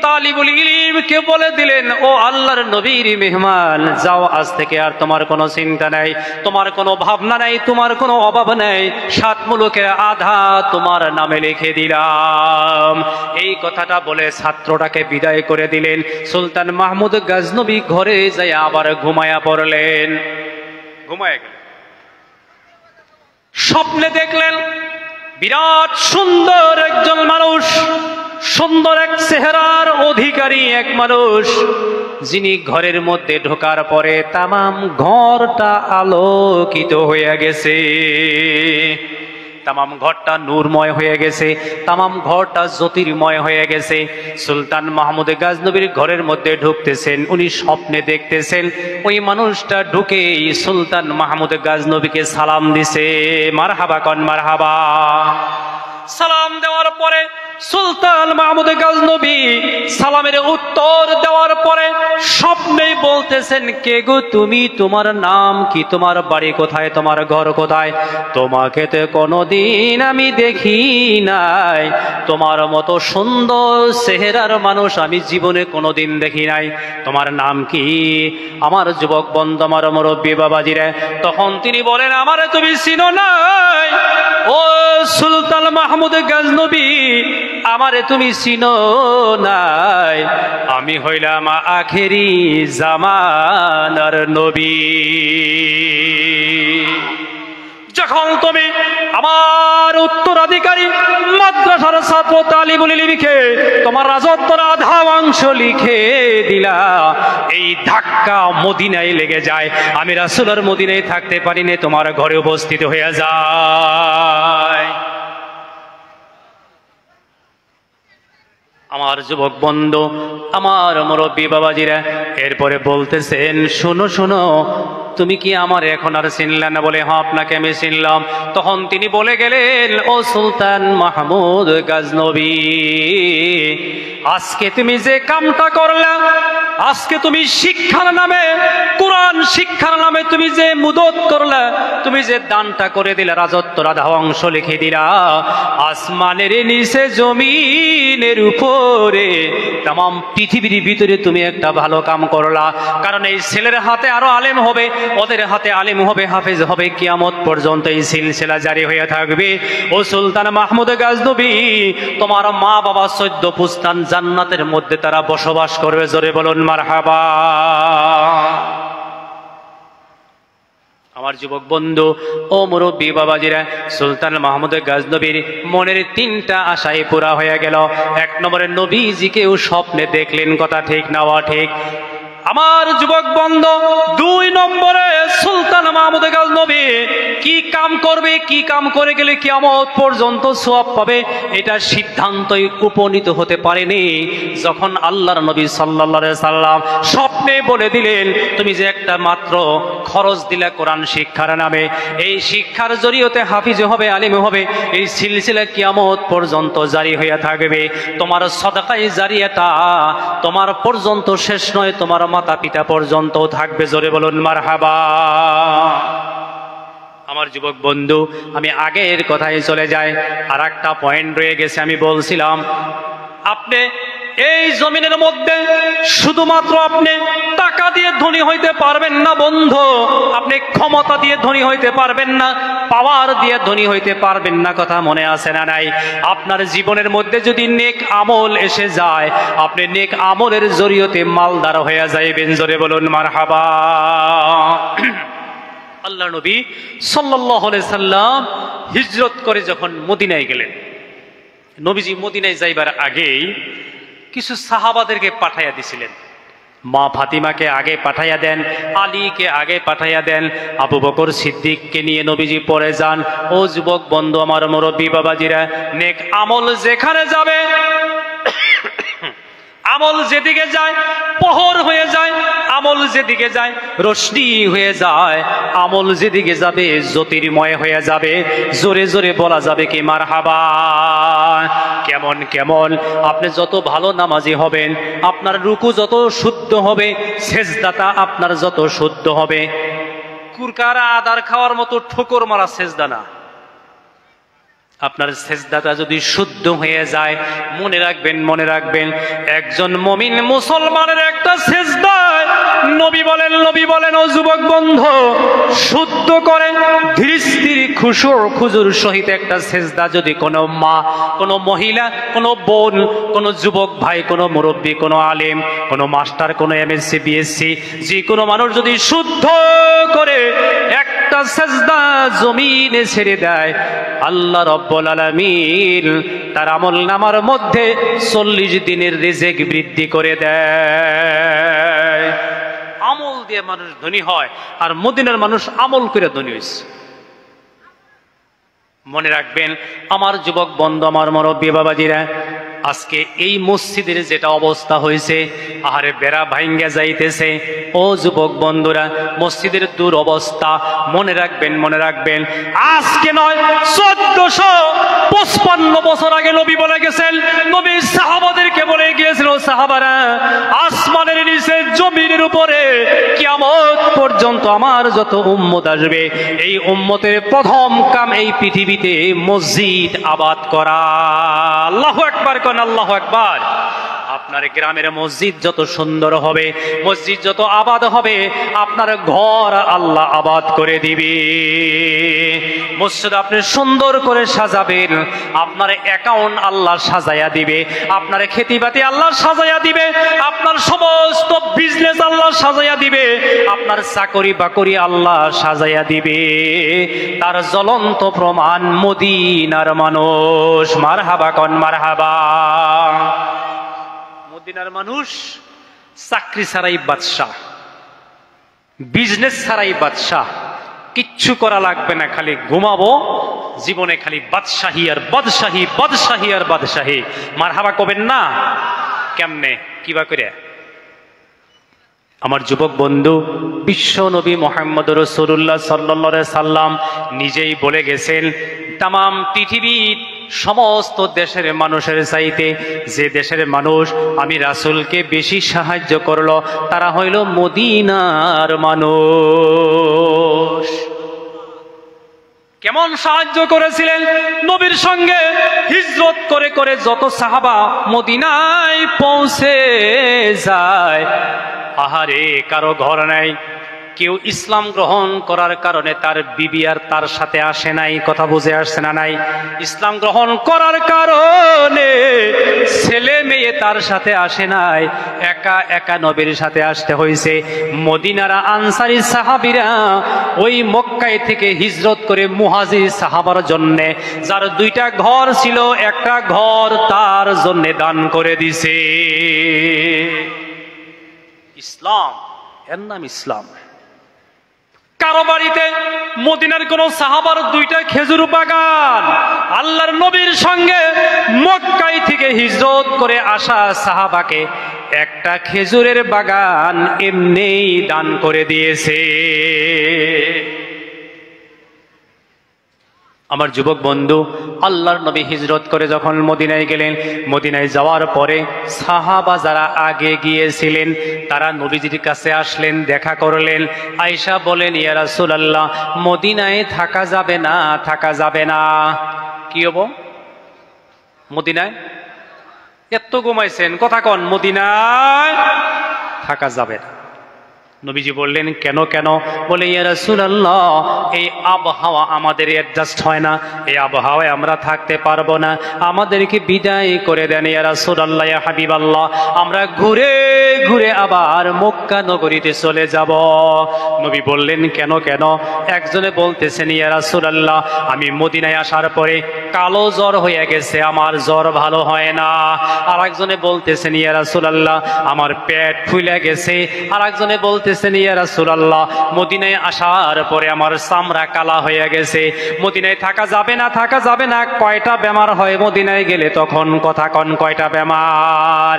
তালিবুল ইলমকে বলে দিলেন, ও আল্লাহর নবীর মেহমান, যাও, আজ থেকে আর তোমার কোনো চিন্তা নাই, তোমার কোনো ভাবনা নাই, তোমার কোনো অভাব নাই, 7 মুলুকের আধা তোমার নামে লিখে দিলাম। এই কথাটা বলে ছাত্রটাকে বিদায় করে দিলেন। সুলতান মাহমুদ গজনবী ঘরে যায় আবার ঘুমায়া পড়লেন। ঘুমায়া গেলেন, স্বপ্নে দেখলেন বিরাট সুন্দর একজন মানুষ, সুন্দর এক চেহারার অধিকারী এক মানুষ, যিনি ঘরের মধ্যে ঢোকার পরে তামাম ঘরটা আলোকিত হয়ে গেছে। তামাম ঘরটা নূরময় হয়ে গেছে, তামাম ঘরটা জ্যোতির্ময় হয়ে গেছে। সুলতান মাহমুদ গাজনবীর ঘরের মধ্যে ঢুকতেছেন, উনি স্বপ্নে দেখতেছেন ওই মানুষটা ঢুকেই সুলতান মাহমুদ গাজনবীকে সালাম দিছে। মারহাবা কন মারহাবা। সালাম দেওয়ার পরে সুলতান মাহমুদ গাজনবী সালামের উত্তর দেওয়ার পরে স্বপ্নেই বলতেছেন, কে গো তুমি, তোমার নাম কি, তোমার বাড়ি কোথায়, তোমার ঘর কোথায়? তোমাকে তো কোনোদিন আমি দেখি নাই, তোমার মতো সুন্দর চেহারার মানুষ আমি জীবনে কোনোদিন দেখি নাই। তোমার নাম কি? আমার যুবক বন্ধু, আমার মুরব্বী বাবাজিরা, তখন তিনি বলেন, আমারে তুমি চিনো নাই ও সুলতান মাহমুদ গাজনবী, আমারে তুমি চিনো নাই, আমি হইলাম আখেরি জামানার নবী। যখন তুমি আমার উত্তরাধিকারী মাদ্রাসার ছাত্র তালিবুল ইলমিকে তোমার রাজত্বের আধা অংশ লিখে দিলা, এই ধাক্কা মদিনায় লেগে যায়, আমি রাসূলের মদিনায় থাকতে পারি না, তোমার ঘরে উপস্থিত হয়ে যায়। আমার যুবক বন্ধু, আমার মুরব্বী বাবাজিরা এরপরে বলতেছেন, শোনো শোনো, তুমি কি আমার এখন আর চিনলা না? বলে, হ্যাঁ আপনাকে আমি চিনলাম। তখন তিনি বলে গেলেন, ও সুলতান মাহমুদ গাজনবী, আজকে তুমি যে কামটা করলা, আজকে তুমি শিক্ষার নামে, কোরআন শিক্ষার নামে তুমি যে মুদত করলা, তুমি যে দানটা করে দিলা, রাজত্বের আধা অংশ লিখে দিলা, আসমানের নিচে জমিনের উপরে তাম পৃথিবীর ভিতরে তুমি একটা ভালো কাম করলা। কারণ এই ছেলের হাতে আরো আলেম হবে, ওদের হাতে আলেম হবে, হাফেজ হবে, কিয়ামত পর্যন্ত এই সিলসিলা জারি হয়ে থাকবে। ও সুলতান মাহমুদ গাজনবী, তোমার মা বাবা 14 পুস্তান জান্নাতের মধ্যে তারা বসবাস করবে। জোরে বলুন মারহাবা। আমার যুবক বন্ধু ও মুরব্বী বাবাজিরা, সুলতান মাহমুদ গাজনবীর মনের 3টা আশাই পুরা হয়ে গেল। 1 নম্বরে নবীজিকেও স্বপ্নে দেখলেন, কথা ঠিক না ঠিক? আমার যুবক বন্ধু 2 নম্বরে সুলতান মাহমুদ গাজনবী কি কাম করবে, কি কাম করে গেলে কিয়ামত পর্যন্ত সওয়াব পাবে, এটা সিদ্ধান্তই উপনীত হতে পারেনি যখন আল্লাহর নবী সাল্লাল্লাহু আলাইহি সাল্লাম স্বপ্নে বলে দিলেন, তুমি যে একটা মাত্র খরচ দিলে কোরআন শিক্ষার নামে, এই শিক্ষার জরিয়তে হাফিজ হবে, আলিম হবে, এই সিলসিলা কিয়ামত পর্যন্ত জারি হয়ে থাকবে। তোমার সাদাকায়ে জারিয়াটা তোমার পর্যন্ত শেষ নয়, তোমার মাতা পিতা পর্যন্ত থাকবে। জোরে বলুন মারহাবা। আমার যুবক বন্ধু, আমি আগের কথায় চলে যাই, আর একটা পয়েন্ট রয়ে গেছে। আমি বলছিলাম, আপনি এই জমিনের মধ্যে শুধুমাত্র আপনি টাকা দিয়ে ধনী হইতে পারবেন না বন্ধু, আপনি ক্ষমতা দিয়ে ধনী হইতে পারবেন না, পাওয়ার দিয়ে ধনী হইতে পারবেন না। কথা মনে আছে না নাই? আপনার জীবনের মধ্যে যদি নেক আমল এসে যায়, আপনি নেক আমলের জরিয়তে মালদার হয়ে যাইবেন। জোরে বলুন মারহাবা। আল্লাহ নবী সাল্লাল্লাহু আলাইহি সাল্লাম হিজরত করে যখন মদিনায় গেলেন, নবীজি মদিনায় যাইবার আগেই কিছু সাহাবাদেরকে পাঠাইয়া দিছিলেন। মা ফাতিমাকে আগে পাঠাইয়া দেন, আলীকে আগে পাঠাইয়া দেন, আবু বকর সিদ্দিককে নিয়ে নবীজি পরে যান। ও যুবক বন্ধু, আমার মুরব্বী বাবাজিরা, নেক আমল যেখানে যাবে, আমল যেদিকে যায় প্রহর হয়ে যায়, আমল যেদিকে যায় রোশনি হয়ে যায়, আমল যেদিকে যাবে জ্যোতির্ময় হয়ে যাবে। জোরে জোরে বলা যাবে কি মারহাবা। কেমন কেমন? আপনি যত ভালো নামাজি হবেন, আপনার রুকু যত শুদ্ধ হবে, সেজদাটা আপনার যত শুদ্ধ হবে। কুরকারা আদার খাওয়ার মতো ঠোকর মারা সেজদা না, আপনার সেজদাটা যদি শুদ্ধ হয়ে যায়, মনে রাখবেন, মনে রাখবেন, একজন মুমিন মুসলমানের একটা সেজদায় নবী বলেন ও যুবক বন্ধু, শুদ্ধ করে ধীর স্থির খুজুর সহিত একটা সেজদা যদি কোনো মা, কোনো মহিলা, কোনো বোন, কোনো যুবক ভাই, কোনো মুরব্বী, কোনো আলেম, কোনো মাস্টার, কোনো এমএসসি বিএসসি, যে কোনো মানুষ যদি শুদ্ধ করে একটা সেজদা জমিনে ছেড়ে দেয়, আল্লাহ রব্বুল আলামিন তার আমল নামার মধ্যে 40 দিনের রিজিক বৃদ্ধি করে দেয়। আমল দিয়ে মানুষ ধনী হয়, আর মদিনার মানুষ আমল করে ধনী হয়েছে। মনে রাখবেন আমার যুবক বন্ধু, আমার মুরব্বী বাবাজিরা, আজকে এই মসজিদের যেটা অবস্থা হয়েছে, আহারে বেড়া ভাঙ্গা যাইতেছে। ও যুবক বন্ধুরা, মসজিদের দুরবস্থা মনে রাখবেন, মনে রাখবেন। আজকে নয়, 1455 বছর আগে নবী বলে গেছেন, নবী সাহাবাদেরকে বলে গিয়েছিল, সাহাবারা আসমানের নিচে জমিনের উপরে কিয়ামত পর্যন্ত আমার যত উম্মত আসবে, এই উম্মতের প্রথম কাম এই পৃথিবীতে মসজিদ আবাদ করা। আল্লাহু আকবার, কোন আল্লাহু আকবার। আপনার গ্রামের মসজিদ যত সুন্দর হবে, মসজিদ যত আবাদ হবে, আপনার ঘর আল্লাহ আবাদ করে দিবে। মসজিদ আপনি সুন্দর করে সাজাবেন, আপনার অ্যাকাউন্ট আল্লাহ সাজাইয়া দিবে, আপনার খেতিবাতি আল্লাহ সাজাইয়া দিবে, আপনার সমস্ত বিজনেস আল্লাহ সাজাইয়া দিবে, আপনার চাকরি বাকরি আল্লাহ সাজাইয়া দিবে। তার জ্বলন্ত প্রমাণ মদিনার মানুষ। মারহাবা কোন মারহাবা। মদিনার মানুষ চাকরি ছাড়াই বাদশাহ, বিজনেস ছাড়াই বাদশাহ, কিচ্ছু করা লাগবে না, খালি ঘুমাবো, জীবনে খালি বাদশাহী আর বাদশাহী, বাদশাহী আর বাদশাহী। মারহাবা কবেন না? কেমনে, কিবা করে? আমার যুবক বন্ধু, বিশ্ব নবী মুহাম্মদ রাসূলুল্লাহ সাল্লাল্লাহু আলাইহি সাল্লাম নিজেই বলে গেছেন, তাম পৃথিবীর সমস্ত দেশের মানুষের চাইতে যে দেশের মানুষ আমি রাসূলকে বেশি সাহায্য করলো, তারা হইল মদিনার মানুষ। কেমন সাহায্য করেছিলেন? নবীর সঙ্গে হিজরত করে করে যত সাহাবা মদিনায় পৌঁছে যায়, আহারে কারো ঘর নাই, কেউ ইসলাম গ্রহণ করার কারণে তার বিবি আর তার সাথে আসে নাই। কথা বুঝে আসছে না? নাই। ইসলাম গ্রহণ করার কারণে ছেলে মেয়ে তার সাথে আসে নাই, একা একা নবীর সাথে আসতে হয়েছে। মদিনারা আনসারী সাহাবীরা ওই মক্কায় থেকে হিজরত করে মুহাজির সাহাবার জন্যে, যার দুইটা ঘর ছিল, একটা ঘর তার জন্য দান করে দিছে। ইসলাম, এর নাম ইসলাম। কারো বাড়িতে মদিনার কোন সাহাবার দুইটা খেজুর বাগান, আল্লাহর নবীর সঙ্গে মক্কায় থেকে হিজরত করে আসা সাহাবাকে একটা খেজুরের বাগান এমনিই দান করে দিয়েছে। আমার যুবক বন্ধু, আল্লাহর নবী হিজরত করে যখন মদিনায় গেলেন, মদিনায় যাওয়ার পরে সাহাবা যারা আগে গিয়েছিলেন তারা নবীজির কাছে আসলেন, দেখা করলেন। আয়েশা বলেন, ইয়া রাসূলুল্লাহ, মদিনায় থাকা যাবে না, থাকা যাবে না। কি হবো? মদিনায় এত ঘুমাইছেন, কথা কন, মদিনায় থাকা যাবে না। নবীজি বললেন, কেন কেন? বলে, ইয়া রাসূলুল্লাহ, এই আবহাওয়া আমাদের অ্যাডজাস্ট হয় না, এই আবহাওয়ায় আমরা থাকতে পারবো না, আমাদেরকে বিদায় করে দেন ইয়া রাসূলুল্লাহ, ইয়া হাবিবাল্লাহ, আমরা ঘুরে ঘুরে আবার মক্কা নগরীতে চলে যাব। নবী বললেন, কেন কেন? একজনে বলতেছেন, ইয়া রাসূলুল্লাহ, আমি মদিনায় আসার পরে কালো জ্বর হয়ে গেছে, আমার জ্বর ভালো হয় না। আর একজনে বলতেছেন, ইয়া রাসূলুল্লাহ, আমার পেট ফুলে গেছে। আর একজনে বলতেছেন, ইয়া রাসূলুল্লাহ, মদিনায় আসার পরে আমার চামড়া কালা হয়ে গেছে, মদিনায় থাকা যাবে না, থাকা যাবে না। কয়টা বেমার হয় মদিনায় গেলে? তখন কথা কন, কয়টা বেমার?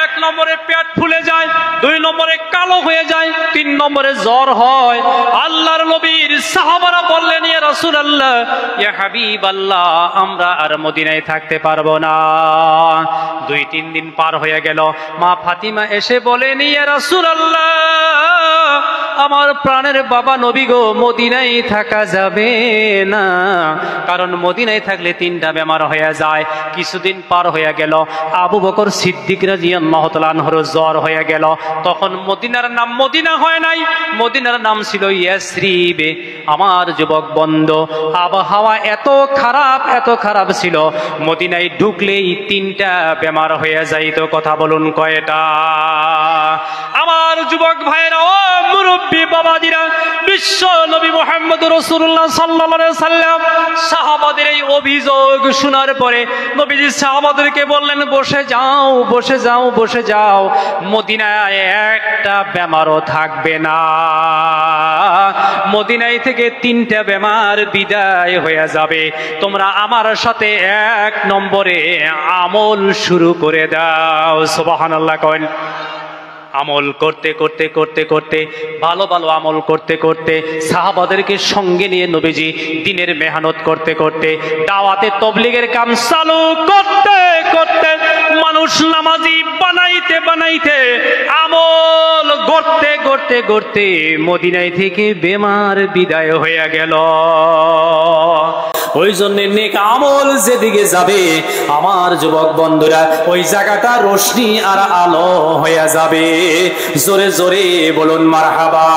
এক নম্বরে পেট ফুলে যায়, দুই নম্বরে কালো হয়ে যায়, তিন নম্বরে জ্বর হয়। আল্লাহর নবীর সাহাবারা বললেন, ইয়া রাসূলুল্লাহ, ইয়া হাবিবাল্লাহ, আমরা আর মদিনায় থাকতে পারবো না। 2-3 দিন পার হয়ে গেল। মা ফাতিমা এসে বলেন, ইয়া রাসূলুল্লাহ, আমার প্রাণের বাবা নবী গো, মদিনায় থাকা যাবে না, কারণ মদিনায় থাকলে 3টা বেমার হয়ে যায়। কিছুদিন পার হয়ে গেল, আবু বকর সিদ্দিক রাদিয়াল্লাহু তাআলা আনহুর জ্বর হয়ে গেল। তখন মদিনার নাম মদিনা হয় নাই, মদিনার নাম ছিল ইয়াসরিব। আমার যুবক বন্ধু, আবহাওয়া এত খারাপ, এত খারাপ ছিল, মদিনায় ঢুকলেই 3টা বেমার হয়ে যাইত। কথা বলুন, কয়টা? আমার যুবক ভাইরা, ও মুরব্বী বাবাজিরা, বিশ্ব নবী মুহাম্মদুর রাসূলুল্লাহ সাল্লাল্লাহু আলাইহি সাল্লাম সাহাবাদের এই অভিযোগ শোনার পরে নবীজি সাহাবাদেরকে বললেন, বসে যাও, বসে যাও, বসে যাও, মদিনায় একটা বেমারও থাকবে না। মদিনায় থেকে 3টা বেমার বিদায় হয়ে যাবে। তোমরা আমার সাথে 1 নম্বরে আমল শুরু করে দাও। সুবহানাল্লাহ কইন। আমল করতে করতে করতে করতে ভালো ভালো আমল করতে করতে সাহাবাদেরকে সঙ্গে নিয়ে নবীজি দিনের মেহনত করতে করতে দাওয়াতে তবলিগের কাম চালু করতে করতে মানুষ নামাজি বানাইতে বানাইতে আমল করতে করতে করতে মদিনায় থেকে বেমার বিদায় হয়ে গেল। ওই জন্য নেক আমল যেদিকে যাবে আমার যুবক বন্ধুরা, ওই জায়গাটা রোশনি আর আলো হয়ে যাবে। জোরে জোরে বলুন মারহাবা।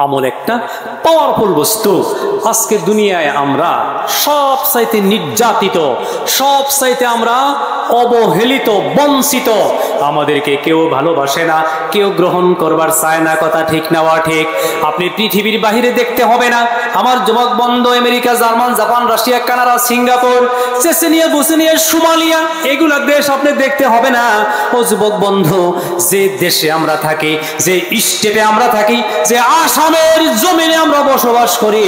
আমল একটা পাওয়ারফুল বস্তু। আজকে দুনিয়ায় আমরা সব চাইতে নির্যাতিত, সব চাইতে আমরা অবহেলিত, বঞ্চিত। আমাদেরকে কেউ ভালোবাসে না, কেউ গ্রহণ করবার চায় না। কথা ঠিক নেওয়া ঠিক। আপনি পৃথিবীর বাহিরে দেখতে হবে না আমার যুবক বন্ধু, America, German, Japan, Russia, Canada, Singapore, Chechnya, Bosnia, Somalia, এগুলা দেশ আপনি দেখতে হবে না। ও যুবক বন্ধু, যে দেশে আমরা থাকি, যে স্টেটে আমরা থাকি, যে আসামের জমিনে আমরা বসবাস করি,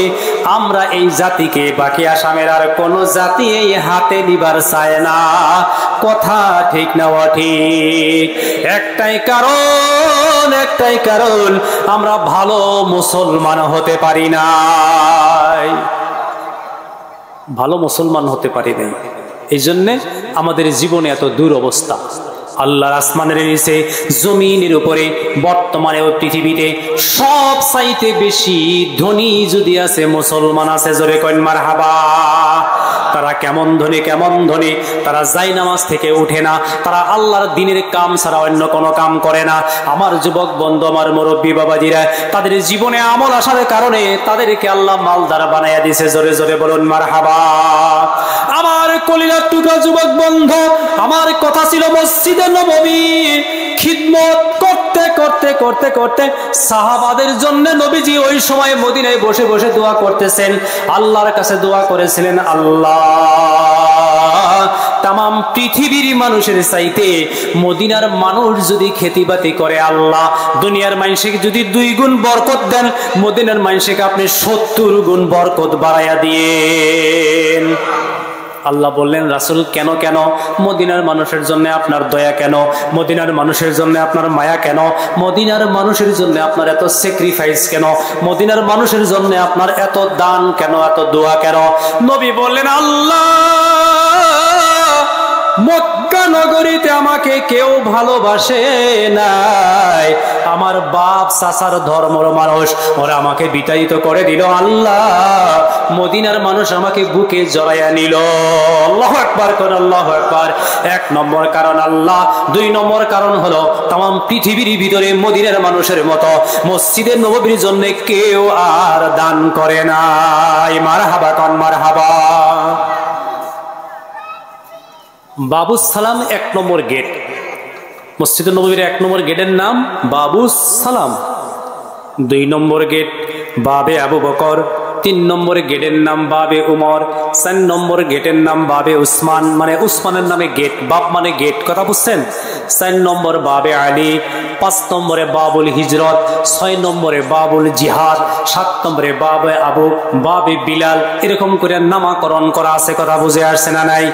আমরা এই জাতিকে বাকি আসামের আর কোন জাতি এই হাতে নিবার চায় না। কথা ঠিক নেওয়া ঠিক। একটাই কারণ, একটাই কারণ, আমরা ভালো মুসলমান হতে পারি না, ভালো মুসলমান হতে পারি নাই। এই জন্যে আমাদের জীবনে এত দুরবস্থা। আল্লাহর আসমানের নিচে জমিনের উপরে বর্তমানে ওই পৃথিবীতে সব চাইতে বেশি ধনী যদি আছে মুসলমান আছে। জোরে কইন মারহাবা। তারা কেমন ধনী, কেমন ধনী, তারা জায়নামাজ থেকে উঠে না, তারা আল্লাহর দ্বীনের কাম ছাড়া অন্য কোনো কাম করে না। আমার যুবক বন্ধু, আমার মুরব্বী বাবাজিরা, তাদের জীবনে আমল আসার কারণে তাদেরকে আল্লাহ মালদার বানাইয়া দিয়েছে। জোরে জোরে বলুন মারহাবা। আমার কলিজার টুকরা যুবক বন্ধু, আমার কথা ছিল মসজিদে নববী খিদমত করতে করতে করতে করতে সাহাবাদের জন্য নবীজি ওই সময় মদিনায় বসে বসে দোয়া করতেছেন, আল্লাহর কাছে দোয়া করেছিলেন, আল্লাহ তামাম পৃথিবীর মানুষের চাইতে মদিনার মানুষ যদি খেতিবাতি করে, আল্লাহ দুনিয়ার মানুষকে যদি 2 গুণ বরকত দেন, মদিনার মানুষকে আপনি 70 গুণ বরকত বাড়াইয়া দিয়েন। আল্লাহ বললেন, রাসূল কেন কেন? মদিনার মানুষের জন্য আপনার দয়া কেন? মদিনার মানুষের জন্য আপনার মায়া কেন? মদিনার মানুষের জন্য আপনার এত স্যাক্রিফাইস কেন? মদিনার মানুষের জন্য আপনার এত দান কেন, এত দোয়া কেন? নবী বললেন, আল্লাহ মক্কা নগরীতে আমাকে কেউ ভালোবাসে নাই, আমার বাপ চাচার ধর্মের মানুষ ওরা আমাকে বিতাড়িত করে দিল, আল্লাহ মদিনার মানুষ আমাকে বুকে জড়াইয়া নিল। আল্লাহু আকবার কর, আল্লাহু আকবার। 1 নম্বর কারণ আল্লাহ। 2 নম্বর কারণ হলো তাম পৃথিবীর ভিতরে মদিনার মানুষের মতো মসজিদে নববীর জন্য কেউ আর দান করে নাই। মারহাবা কন মারহাবা। বাবুস সালাম 1 নম্বর গেট। মসজিদে নববীর 1 নম্বর গেটের নাম বাবুস সালাম। 2 নম্বর গেট বাবে আবু বকর। 3 নম্বর গেটের নাম বাবে উমর। 4 নম্বর গেটের নাম বাবে উসমান, মানে উসমানের নামে গেট, বাব মানে গেট। কথা বুঝছেন? 4 নম্বর বাবে আলী। 5 নম্বরে বাবুল হিজরত। 6 নম্বরে বাবুল জিহাদ। 7 নম্বরে বাবে আবু, বাবে বিলাল। এরকম করে নামকরণ করা আছে। কথা বুঝে আসছে না নাই?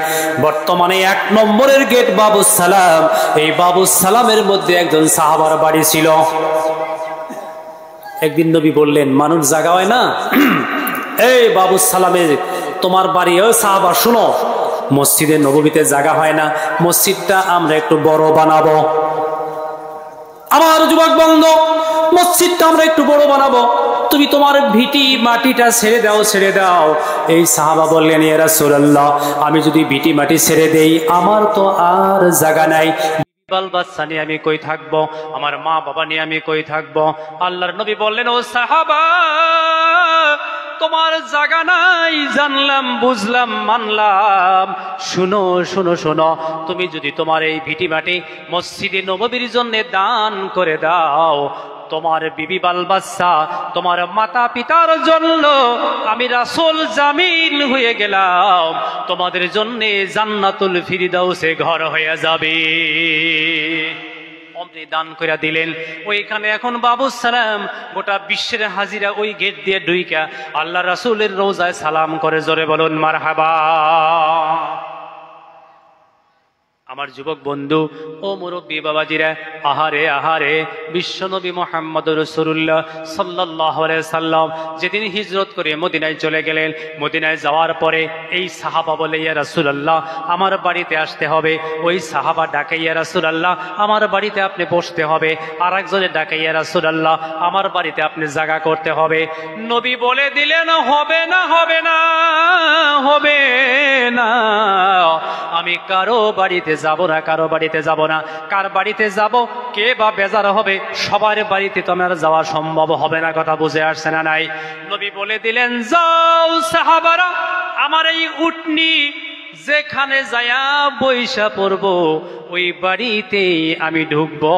বর্তমানে 1 নম্বরের গেট বাবুস সালাম। এই বাবুস সালামের মধ্যে একজন সাহাবার বাড়ি ছিল। একদিন নবী বললেন, মানুষ জাগা হয় না, এই বাবুস সালামে তোমার বাড়ি, ও সাহাবা শুনো, মসজিদে নববীতে জায়গা হয় না, মসজিদটা আমরা একটু বড় বানাবো। আমার যুবক বন্ধু, মসজিদটা আমরা একটু বড় বানাবো, তুমি তোমার ভিটি মাটিটা ছেড়ে দাও, ছেড়ে দাও। এই সাহাবা বললেন, ইয়া রাসূলুল্লাহ, আমি যদি ভিটি মাটি ছেড়ে দেই আমার তো আর জায়গা নাই, বাল বাচ্চা নিয়ে আমি কই থাকবো, আমার মা বাবা নিয়ে আমি কই থাকবো। আল্লাহর নবী বললেন, ও সাহাবা, তোমার জায়গা নাই জানলাম, বুঝলাম, মানলাম, শুনো শুনো শুনো, তুমি যদি তোমার এই ভিটি মাটি মসজিদে নববীর জন্য দান করে দাও, তোমার বিবি বাল বাচ্চা, তোমার মাতা পিতার জন্য আমি রাসূল জামিন হয়ে গেলাম, তোমাদের জন্য জান্নাতুল ফিরদাউসে ঘর হয়ে যাবে। অমনি দান করে দিলেন। ওইখানে এখন বাবু সালাম গোটা বিশ্বের হাজিরা ওই গেট দিয়ে ঢুইকা আল্লাহ রাসূলের রওজায় সালাম করে, জোরে বলুন মারহাবা। আমার যুবক বন্ধু ও মুরব্বী বাবাজিরা, আহারে আহারে, বিশ্বনবী মুহাম্মদ রাসূলুল্লাহ সাল্লাল্লাহু আলাইহি সাল্লাম যেদিন হিজরত করে মদিনায় চলে গেলেন, মদিনায় যাওয়ার পরে এই সাহাবা বলে, ইয়া রাসূলুল্লাহ আমার বাড়িতে আসতে হবে। ওই সাহাবা ডাকে, ইয়া রাসূলুল্লাহ আমার বাড়িতে আপনি বসতে হবে। আর একজনে ডাকে, ইয়া রাসূলুল্লাহ আমার বাড়িতে আপনি জায়গা করতে হবে। নবী বলে দিলেন, হবে না, হবে না, হবে না, আমি কারো বাড়িতে যাব না, কারো বাড়িতে যাব না। কার বাড়িতে যাব, কে বা বেজার হবে, সবার বাড়িতে তো আমার যাওয়া সম্ভব হবে না। কথা বুঝে আসছে না নাই? নবী বলে দিলেন, যাও সাহাবারা, আমার এই উটনি যেখানে যায়া বৈশা পড়ব ওই বাড়িতে আমি ঢুকবো।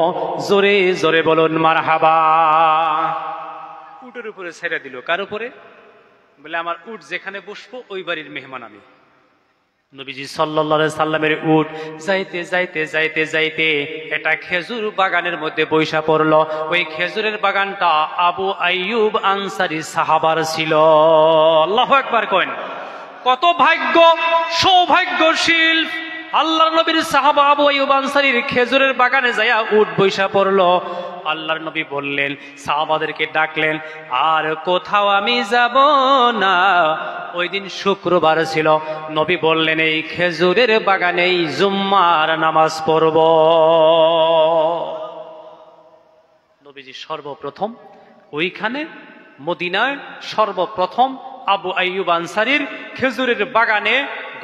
জোরে জোরে বলুন মারহাবা। উটের উপরে ছেড়ে দিল। কার উপরে? বলে আমার উট যেখানে বসবো ওই বাড়ির মেহমান আমি। নবীজি সাল্লাল্লাহু আলাইহি সাল্লামের উট যাইতে যাইতে যাইতে যাইতে এটা খেজুর বাগানের মধ্যে বৈশা পড়লো। ওই খেজুরের বাগানটা আবু আইয়ুব আনসারী সাহাবার ছিল। আল্লাহু আকবার কইন। কত ভাগ্য, সৌভাগ্যশীল আল্লাহর নবীর সাহাবা আবু আইয়ুব আনসারীর খেজুরের বাগানে যাইয়া উট বৈশা পড়লো। আল্লাহর নবী বললেন, সাহাবাদেরকে ডাকলেন, আর কোথাও আমি যাব না। ওই দিন শুক্রবার ছিল। নবী বললেন, এই খেজুরের বাগানেই জুম্মার নামাজ পড়ব। নবীজি সর্বপ্রথম ওইখানে মদিনায় সর্বপ্রথম আবু আইয়ুব আনসারীর খেজুরের বাগানে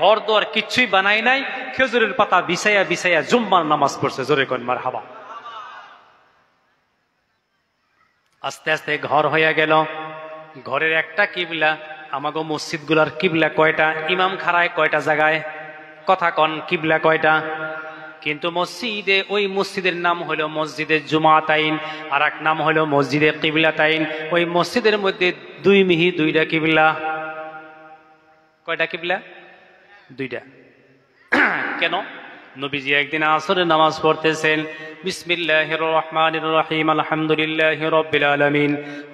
ঘর দোয়ার কিচ্ছুই বানাই নাই, খেজুরের পাতা বিছাইয়া বিছাইয়া জুম্মার নামাজ পড়ছে। জোরে কোন মারহাবা। আস্তে আস্তে ঘর হয়ে গেল। ঘরের একটা কিবলা। আমাগো মসজিদ গুলার কিবলা কয়টা? ইমাম খাড়ায় কয়টা জায়গায়? কথা কন, কিবলা কয়টা? কিন্তু মসজিদে, ওই মসজিদের নাম হলো মসজিদে জুমাতাইন, আর এক নাম হলো মসজিদে কিবলাতাইন। ওই মসজিদের মধ্যে দুই মিহি দুইটা কিবলা। কয়টা কিবলা? দুইটা। কেন? নবীজি একদিন আসরের নামাজ পড়তেছেন, বিসমিল্লাহির রহমানির রহিম, আলহামদুলিল্লাহি রাব্বিল আলামিন।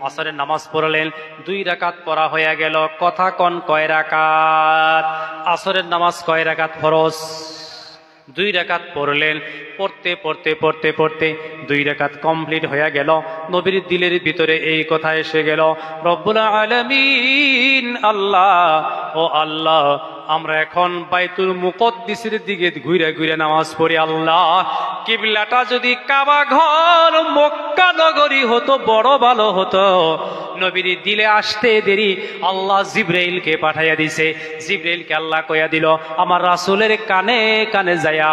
আসরের নামাজ পড়লেন, 2 রাকাত পড়া হয়ে গেল। কথা কন, কয় রাকাত? আসরের নামাজ কয় রাকাত ফরজ? 2 রাকাত পড়লেন। পড়তে পড়তে পড়তে পড়তে 2 রাকাত কমপ্লিট হয়ে গেল। নবীর দিলের ভিতরে এই কথা এসে গেল, রব্বুল আলামিন, আল্লাহ ও আল্লাহ, আমরা এখন বাইতুল মুকদ্দিসের দিকে ঘুরে ঘুরে নামাজ পড়ি। আল্লাহ, কিবলাটা যদি কাবা ঘর মক্কা নগরী হতো বড় ভালো হতো। নবীর দিলে আসতে দেরি, আল্লাহ জিবরাইলকে পাঠাইয়া দিছে। জিবরাইলকে আল্লাহ কইয়া দিল, আমার রাসূলের কানে কানে যায়া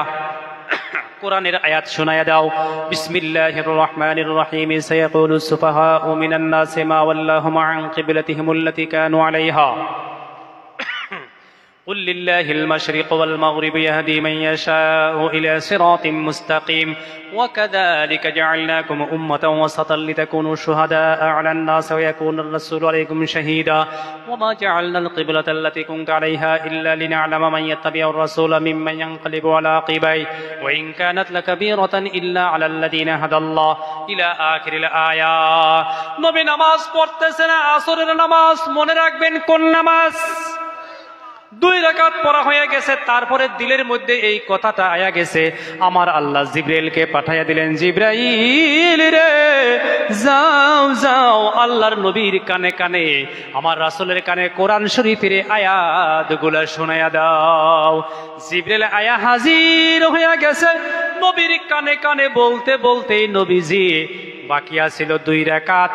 কোরআনের আয়াত শোনায়া দাও। বিসমিল্লাহির রহমানির রহিম, সায়াকুলু সুফাহাউ মিনান নাসি মা ওয়াল্লাহুম আন কিবলাতিহিমুল্লাতী কানু আলাইহা قل لله المشرق والمغرب يهدي من يشاء إلى صراط مستقيم وكذلك جعلناكم أمة وسطا لتكونوا شهداء على الناس ويكون الرسول عليكم شهيدا وما جعلنا القبلة التي كنت عليها إلا لنعلم من يتبع الرسول ممن ينقلب على عقبيه وإن كانت لكبيرة إلا على الذين هدى الله إلى آخر الآية। নবী নামাজ পড়তেছেন, আসরের নামাজ। মনে রাখবেন কোন নামাজ? 2 রাকাত পড়া হয়ে গেছে। তারপরে দিলের মধ্যে এই কথাটা আয়া গেছে, আমার আল্লাহ জিবরাইলকে পাঠাইয়া দিলেন, জিবরাইল রে, যাও যাও আল্লাহর নবীর কানে কানে, আমার রাসূলের কানে কোরআন শরীফের আয়াতগুলো শোনায়া দাও। জিবরাইল আয়া হাজির হয়ে গেছে নবীর কানে কানে। বলতে বলতেই নবীজি বাকি আছিল 2 রাকাত।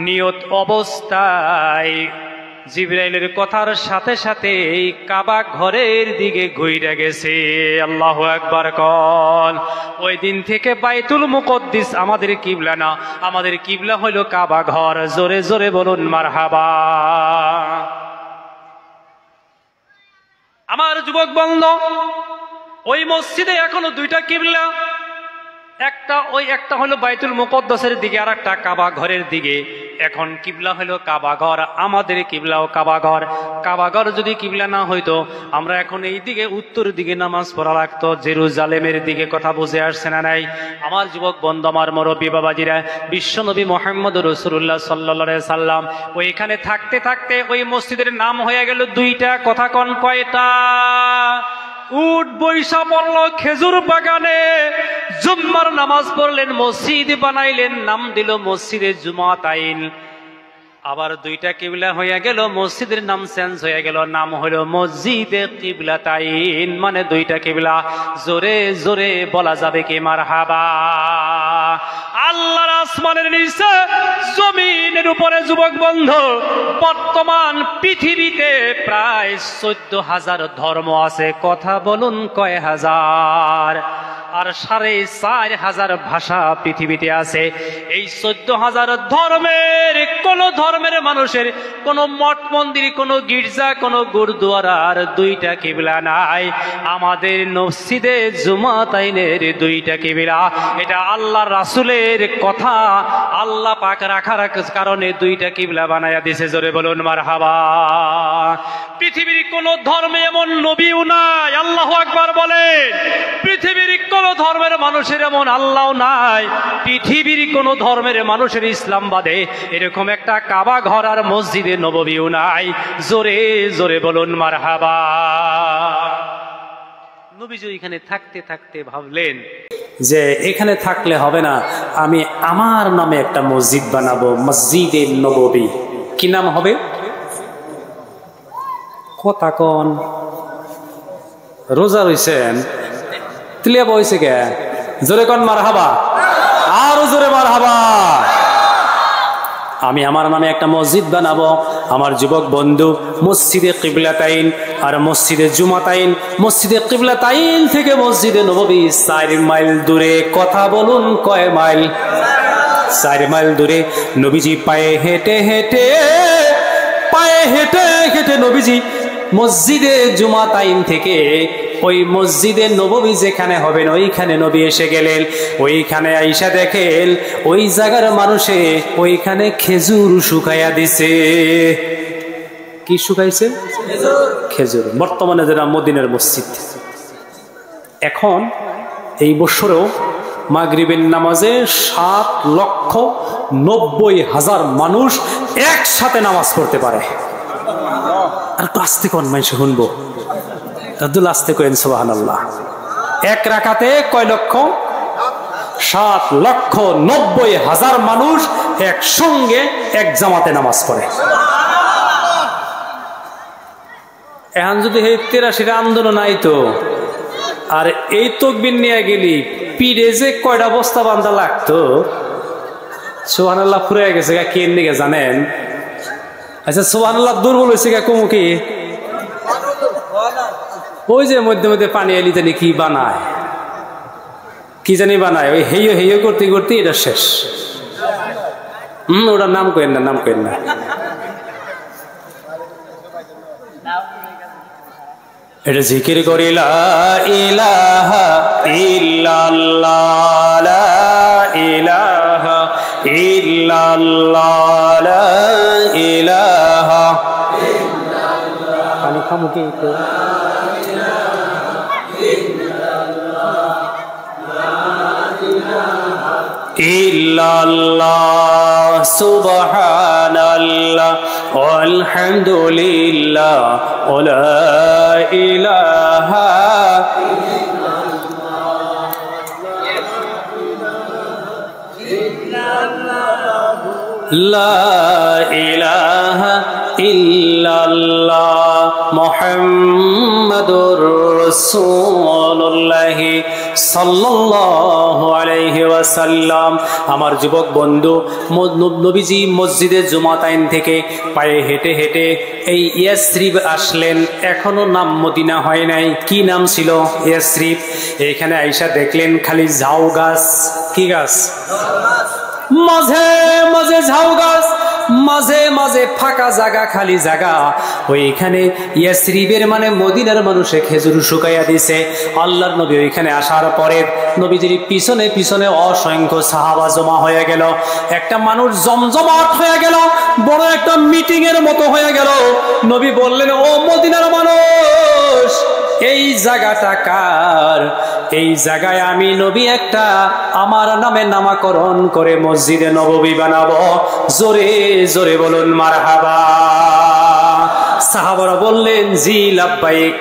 নিয়ত অবস্থায় জিবরাইলের কথার সাথে সাথে এই কাবা ঘরের দিকে ঘুরে গেছে। আল্লাহু আকবার কন। ওই দিন থেকে বাইতুল মুকদ্দিস আমাদের কিবলা না, আমাদের কিবলা হলো কাবা ঘর। জোরে জোরে বলুন মারহাবা। আমার যুবক বন্ধু, ওই মসজিদে এখনো 2টা কিবলা। একটা হলো বাইতুল মুকদ্দাসের দিকে, আর একটা কাবা ঘরের দিকে। এখন কিবলা হলো কাবা ঘর, আমাদের কিবলাও কাবা ঘর। কাবা ঘর যদি কিবলা না হইতো আমরা এখন এই দিকে উত্তর দিকে নামাজ পড়া লাগতো, জেরুজালেমের দিকে। কথা বুঝে আসছে না নাই? আমার যুবক বন্ধু, আমার মুরব্বী বাবাজিরা, বিশ্বনবী মুহাম্মদ রাসূলুল্লাহ সাল্লাল্লাহু আলাইহি সাল্লাম ওইখানে থাকতে থাকতে ওই মসজিদের নাম হয়ে গেল দুইটা। কথা কন কয়টা? উট বৈশা পড়লো খেজুর বাগানে, জুম্মার নামাজ পড়লেন, মসজিদ বানাইলেন, নাম দিল মসজিদে জুমাতাইন। আবার দুইটা কিবলা হয়ে গেল, মসজিদের নাম চেঞ্জ হয়ে গেল, নাম হলো মসজিদে কিবলাতাইন, মানে দুইটা কিবলা। জোরে জোরে বলা যাবে কি মারহাবা? আল্লাহর আসমানের নিচে জমিনের উপরে যুবক বন্ধু, বর্তমান পৃথিবীতে প্রায় 14,000 ধর্ম আছে। কথা বলুন কয় হাজার? আর 4,500 ভাষা পৃথিবীতে আছে। এই 14,000 ধর্মের কোন ধর্মের মানুষের কোন মঠ মন্দির, কোন গির্জা, কোন গুরুদুয়ারার দুইটা কিবলা নাই। আমাদের মসজিদে জুমাতাইনের দুইটা কিবলা। এটা আল্লাহর রাসূলের কথা, আল্লাহ পাক রাখার কারণে দুইটা কিবলা বানায়া দিয়েছে। জোরে বলুন মারহাবা। পৃথিবীর কোন ধর্মে এমন নবীও নাই। আল্লাহু আকবার বলেন। পৃথিবীর কোন ধর্মের মানুষের এমন আল্লাহ নাই। পৃথিবীর কোন ধর্মের মানুষের ইসলাম বাদে এরকম একটা কাবা ঘর আর মসজিদে নববীও নাই। জোরে জোরে বলুন মারহাবা। নবীজি এখানে থাকতে থাকতে ভাবলেন যে এখানে থাকলে হবে না, আমি আমার নামে একটা মসজিদ বানাবো, মসজিদে নববী। কি নাম হবে? কথা কন। রোজা রইছেন, তিলিয়া বইছে কে? জোরে কন মারহাবা, আরো জোরে মারহাবা। আমি আমার নামে একটা মসজিদ বানাবো। আমার যুবক বন্ধু, মসজিদে কিবলাতাইন আর মসজিদে জুমাতাইন। মসজিদে কিবলাতাইন থেকে মসজিদে নববী 4 মাইল দূরে। কথা বলুন কয় মাইল? 4 মাইল দূরে। নবীজি পায়ে হেঁটে হেঁটে নবীজি মসজিদে জুমাতাইন থেকে ওই মসজিদে নববী যেখানে হবেন ওইখানে নবী এসে গেলেন। ওইখানে আইসা দেখেন ওই জায়গার মানুষে ওইখানে খেজুর শুকাইয়া দিছে। কি শুকাইছে? খেজুর। বর্তমানে যেটা মদিনার মসজিদ। এখন এই বছরেও মাগরিবের নামাজে 7,90,000 মানুষ একসাথে নামাজ পড়তে পারে। আর আস্তে কোন মানুষ শুনবো? আব্দুল আস্তে করেন সুবহানাল্লাহ। এক রাকাতে কয় লক্ষ? 7,90,000 মানুষ একসঙ্গে এক জামাতে নামাজ পড়ে। এখন যদি এই 83 আন্দোলন আইতো আর এই তকবির নিয়ে গেলি, পিড়ে যে কয়টা বস্তা বান্ধা লাগতো। সুবহানাল্লাহ ফুরে গেছে গা। কে নিকে জানেন? আচ্ছা, সুবহানাল্লাহ দুর্বল হয়েছে গা কমু কি? ওই যে মধ্যে মধ্যে পানি এলি জানি কি বানায়, কি জানি বানায়, ওই হেইও হেইও করতে করতে এটা শেষ। ওটার নাম করেন না, নাম করেন না। এটা জিকির করি লা ইলাহা ইল্লাল্লাহ, লা ইলাহা ইল্লাল্লাহ, লা ইলাহা ইল্লাল্লাহ। পানি খামু কি? ইল্লাল্লাহ, সুবহানাল্লাহ, আলহামদুলিল্লাহ, ওয়া ইলাহা লা ইলাহা ইল্লাল্লাহ মুহাম্মাদুর রাসূলুল্লাহ সাল্লাল্লাহু আলাইহি ওয়াসাল্লাম। আমার যুবক বন্ধু, নবীজি মসজিদে জুমাতাইন থেকে পায়ে হেঁটে হেঁটে এই ইয়াসরিব আসলেন। এখনো নাম মদিনা হয় নাই। কি নাম ছিল? ইয়াসরিব। এখানে আইসা দেখলেন খালি ঝাউ গাছ। কি গাছ? মাঝে মাঝে ঝাউ গাছ, মাঝে মাঝে ফাঁকা জায়গা, খালি জায়গা। ওইখানে ইয়াসরিবের মানে মদিনার মানুষে খেজুর শুকাইয়া দিছে। আল্লাহর নবী ওইখানে আসার পরে নবীজির পিছনে পিছনে অসংখ্য সাহাবা জমা হয়ে গেল। একটা মানুষ জমজমাট হয়ে গেল, বড় একটা মিটিং এর মতো হয়ে গেল। নবী বললেন, ও মদিনার মানুষ, এই জায়গাটা কার? এই জায়গায় আমি নবী একটা আমার নামে নামকরণ করে মসজিদে নববী বানাবো। জোরে জোরে বলুন মারহাবা। সাহাবারা বললেন, জি লাব্বাইক।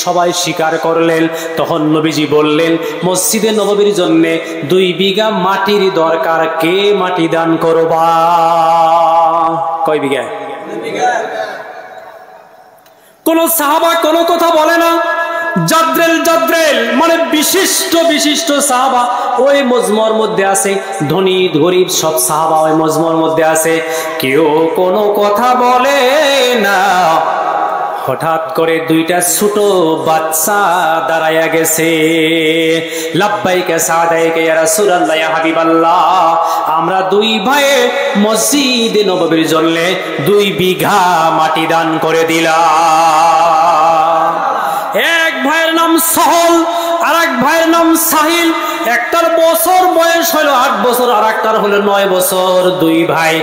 সবাই স্বীকার করলেন। তখন নবীজি বললেন, মসজিদে নববীর জন্য 2 বিঘা মাটির দরকার, কে মাটি দান করবা? কয় বিঘা? কোন সাহাবা কোনো কথা বলে না। জাদ্রেল মানে বিশিষ্ট বিশিষ্ট সাহাবা ওই মজমার মধ্যে আছে, ধনী গরিব সব সাহাবা ওই মজমার মধ্যে আছে, কেউ কোনো কথা বলে না। হঠাৎ করে 2টা ছোট বাচ্চা দাঁড়াইয়া গেছে। লাব্বাইকা সাদাইকা ইয়া রাসূলুল্লাহ ইয়া হাবিবাল্লাহ, আমরা 2 ভাই মসজিদে নববীর জন্য 2 বিঘা মাটি দান করে দিলাম। এক ভাইয়ের নাম সহল, আর এক ভাইয়ের নাম সাহিল। একটার বছর বয়স হলো 8 বছর, আর একটার হলো 9 বছর। 2 ভাই,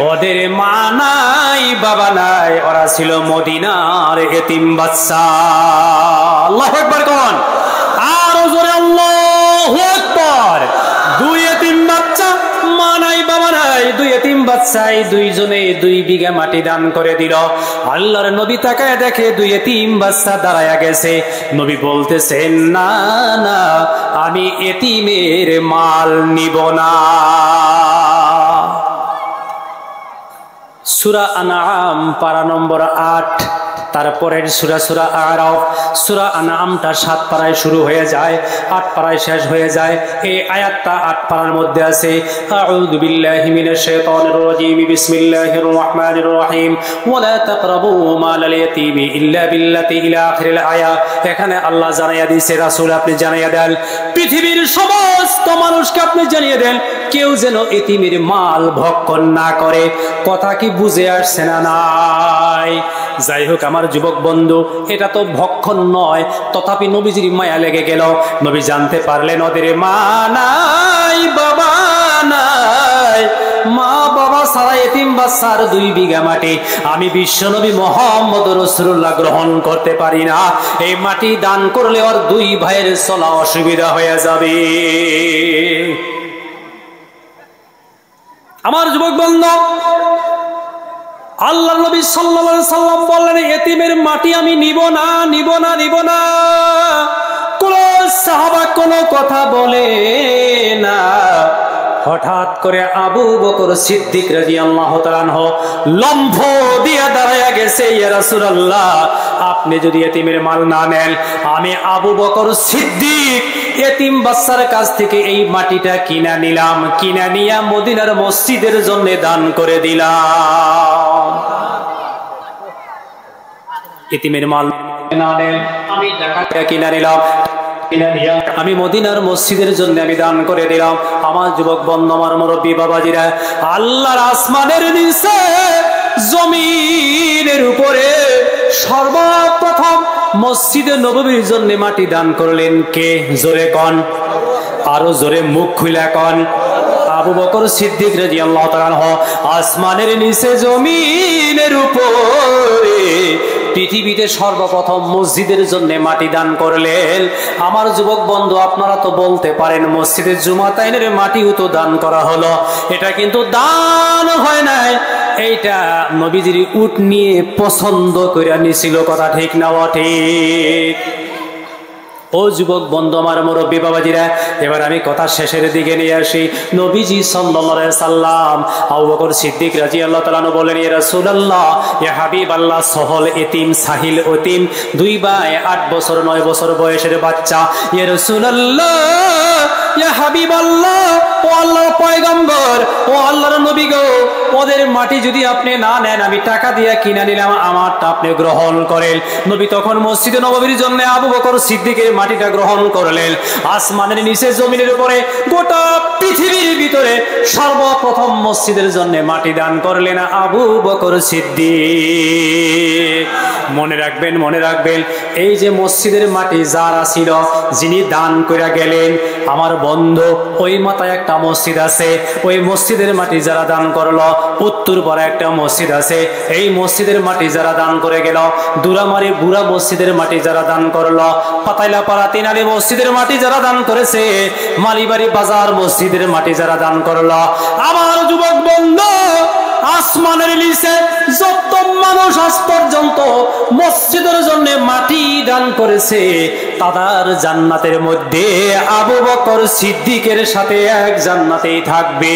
ওদের মা নাই বাবা নাই, ওরা ছিল মদিনার এতিম বাচ্চা। আল্লাহু আকবার কোন? আর জোরে আল্লাহু আকবার। 2 এতিম বাচ্চা, মা নাই বাবা নাই, 2 এতিম বাচ্চাই 2 জনে 2 বিঘা মাটি দান করে দিল। আল্লাহর নবী তাকায় দেখে 2 এতিম বাচ্চা দাঁড়ায়া গেছে। নবী বলতেছেন, না না, আমি এতিমের মাল নিব না। সূরা আনআম পারা নম্বর 8, তারপরের সূরা আরাফ। সূরা আনআমটা 7 পারায় শুরু হয়ে যায়, 8 পারায় শেষ হয়ে যায়। এই আয়াতটা 8 পারার মধ্যে আছে। আউযু বিল্লাহি মিনাশ শাইতানির রাজীম, বিসমিল্লাহির রহমানির রহিম, ওয়ালা তাকরাবু মালাল ইয়াতীমি ইল্লা বিল্লাতি ইলা আখিরিল আয়া। এখানে আল্লাহ জানাইয়া দিয়েছে, রাসূল আপনি জানাইয়া দেন, পৃথিবীর সমস্ত মানুষকে আপনি জানিয়ে দেন, কেউ যেন এতিমের মাল ভক্ষণ না করে। কথা কি বুঝে আসছে না? নাই। যাই হোক আমার যুবক বন্ধু, এটা তো ভক্ষণ নয়, তথাপি নবীজির মায়া লেগে গেল। নবী জানতে পারলেন ওদের মা নাই বাবা নাই, মা বাবা সারা এতিম বাচ্চার 2 বিঘা মাটি আমি বিশ্বনবী মুহাম্মদ রাসূলুল্লাহ গ্রহণ করতে পারি না। এই মাটি দান করলে ওর 2 ভাইয়ের চলা অসুবিধা হয়ে যাবে। আমার যুবক বন্ধু, আল্লাহ নবী সাল্লাল্লাহু আলাইহি সাল্লাম বললেন, এতিমের মাটি আমি নিব না, নিব না, নিব না। কোন সাহাবা কোনো কথা বলে না। হঠাৎ করে আবু বকর সিদ্দিক রাদিয়াল্লাহু তাআলা আনহু লম্ফ দিয়ে দাঁড়ায়া গেছে, ইয়া রাসূলুল্লাহ, আপনি যদি এতিমের মাল না নেন, আমি আবু বকর সিদ্দিক এতিম বাচ্চার কাছ থেকে এই মাটিটা কিনা নিলাম, কিনা নিয়া মদিনার মসজিদের জন্য দান করে দিলাম। এতিমের মাল না নেন, আমি টাকা কিনা নিলাম, আমি মদিনার মসজিদের জন্য আমি দান করে দিলাম। আমার যুবক বন্ধু, আমার মুরব্বী বাবাজিরা, আল্লাহর আসমানের নিচে জমিনের উপরে সর্বপ্রথম মসজিদে নববীর জন্য মাটি দান করলেন কে? জোরে কন, আরো জোরে মুখ খুলে কন। আবু বকর সিদ্দিক রাদিয়াল্লাহু তাআলা আনহু আসমানের নিচে জমিনের উপরে পৃথিবীতে সর্বপ্রথম মসজিদের জন্য মাটি দান করলেন। আমার যুবক বন্ধু, আপনারা তো বলতে পারেন, মসজিদের জুমাতাইনের মাটিও তো দান করা হলো, এটা কিন্তু দান হয় নাই, এইটা নবীজির উট নিয়ে পছন্দ করে নিছিল। কথা ঠিক না ঠিক? ও যুবক বন্ধু, আমার মুরব্বী বাবাজিরা, এবার আমি কথা শেষের দিকে নিয়ে আসি। নবীজি সাল্লাল্লাহু আলাইহি সাল্লাম আবু বকর সিদ্দিক রাদিয়াল্লাহু তাআলা আনহু বলেন, ইয়া রাসূলুল্লাহ, ইয়া হাবিবাল্লাহ, সহল এতিম, সাহিল এতিম, 2 ভাই 8 বছর 9 বছর বয়সের বাচ্চা। ইয়া রাসূলুল্লাহ, ইয়া হাবিবাল্লাহ, ও আল্লাহর পয়গম্বর, ও আল্লাহর নবী গো, ওদের মাটি যদি আপনি না নেন, আমি টাকা দিয়ে কিনে নিলাম, আমারটা আপনি গ্রহণ করেন। নবী তখন মসজিদে নববীর জন্য আবু বকর সিদ্দিকের মাটিটা গ্রহণ করলেন। আসমানের নিচে জমিনের উপরে গোটা পৃথিবীর ভিতরে সর্বপ্রথম মসজিদের জন্য মাটি দান করলেন আবু বকর সিদ্দিক। মনে রাখবেন, মনে রাখবেন, এই যে মসজিদের মাটি যারা ছিল, যিনি দান করে গেলেন, আমার বন্ধু, ওই মাথায় একটা মসজিদ আছে, ওই মসজিদের মাটি যারা দান করলো, উত্তর পাড়া একটা মসজিদ আছে, এই মসজিদের মাটি যারা দান করে গেল, দুরামারি বুড়া মসজিদের মাটি যারা দান করলো, পাতাইলা পাড়া তিনালি মসজিদের মাটি যারা দান করেছে, মালিবাড়ি বাজার মসজিদের মাটি যারা দান করলো, আমার যুবক বন্ধু, আসমানের নিচে যত মানুষ আজ পর্যন্ত মসজিদের জন্য মাটি দান করেছে, তাদের জান্নাতের মধ্যে আবু বকর সিদ্দিকের সাথে এক জান্নাতেই থাকবে।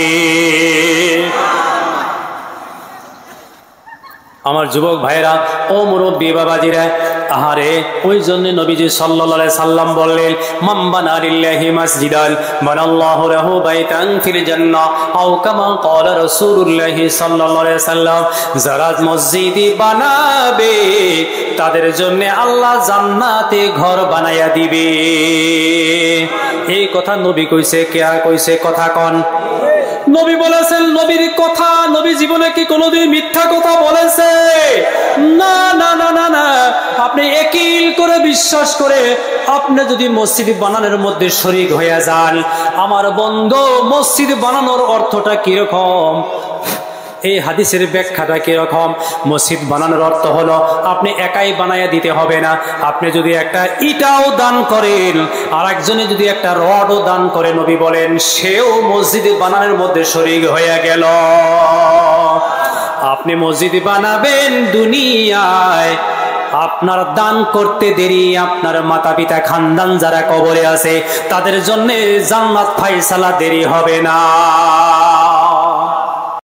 আমার যুবক ভাইরা, ও মুরব্বী বাবাজিরা, আহারে, ওই জন্য নবীজি সাল্লাল্লাহু আলাইহি সাল্লাম বললেন, মান বানা লিল্লাহি মাসজিদান বানাল্লাহু লাহু বাইতান ফিল জান্নাহ, আও কামা ক্বালা রাসূলুল্লাহ সাল্লাল্লাহু আলাইহি সাল্লাম, যারা মসজিদ বানাবে তাদের জন্য আল্লাহ জান্নাতে ঘর বানায়া দিবে। এই কথা নবী কইছে, কে কইছে? কথা কোন? নবী বলেছেন। নবীর কথা, নবী জীবনে কি কোনোদিন মিথ্যা কথা বলেছে? না না না না না। আপনি একিল করে বিশ্বাস করে আপনি যদি মসজিদ বানানোর মধ্যে শরীক হয়ে যান, আমার বন্ধু, মসজিদ বানানোর অর্থটা কিরকম, এই হাদিসের ব্যাখ্যাটা কিরকম? মসজিদ বানানোর অর্থ হলো আপনি একাই বানাইয়া দিতে হবে না, আপনি যদি একটা ইটাও দান করেন, আর একজনে যদি একটা রডও দান করে, নবী বলেন সেও মসজিদ বানানোর মধ্যে শরীক হয়ে গেল। আপনি মসজিদ বানাবেন দুনিয়ায়, আপনার দান করতে দেরি, আপনার মাতা পিতা খানদান যারা কবরে আছে তাদের জন্য জান্নাত ফায়সালা দেরি হবে না।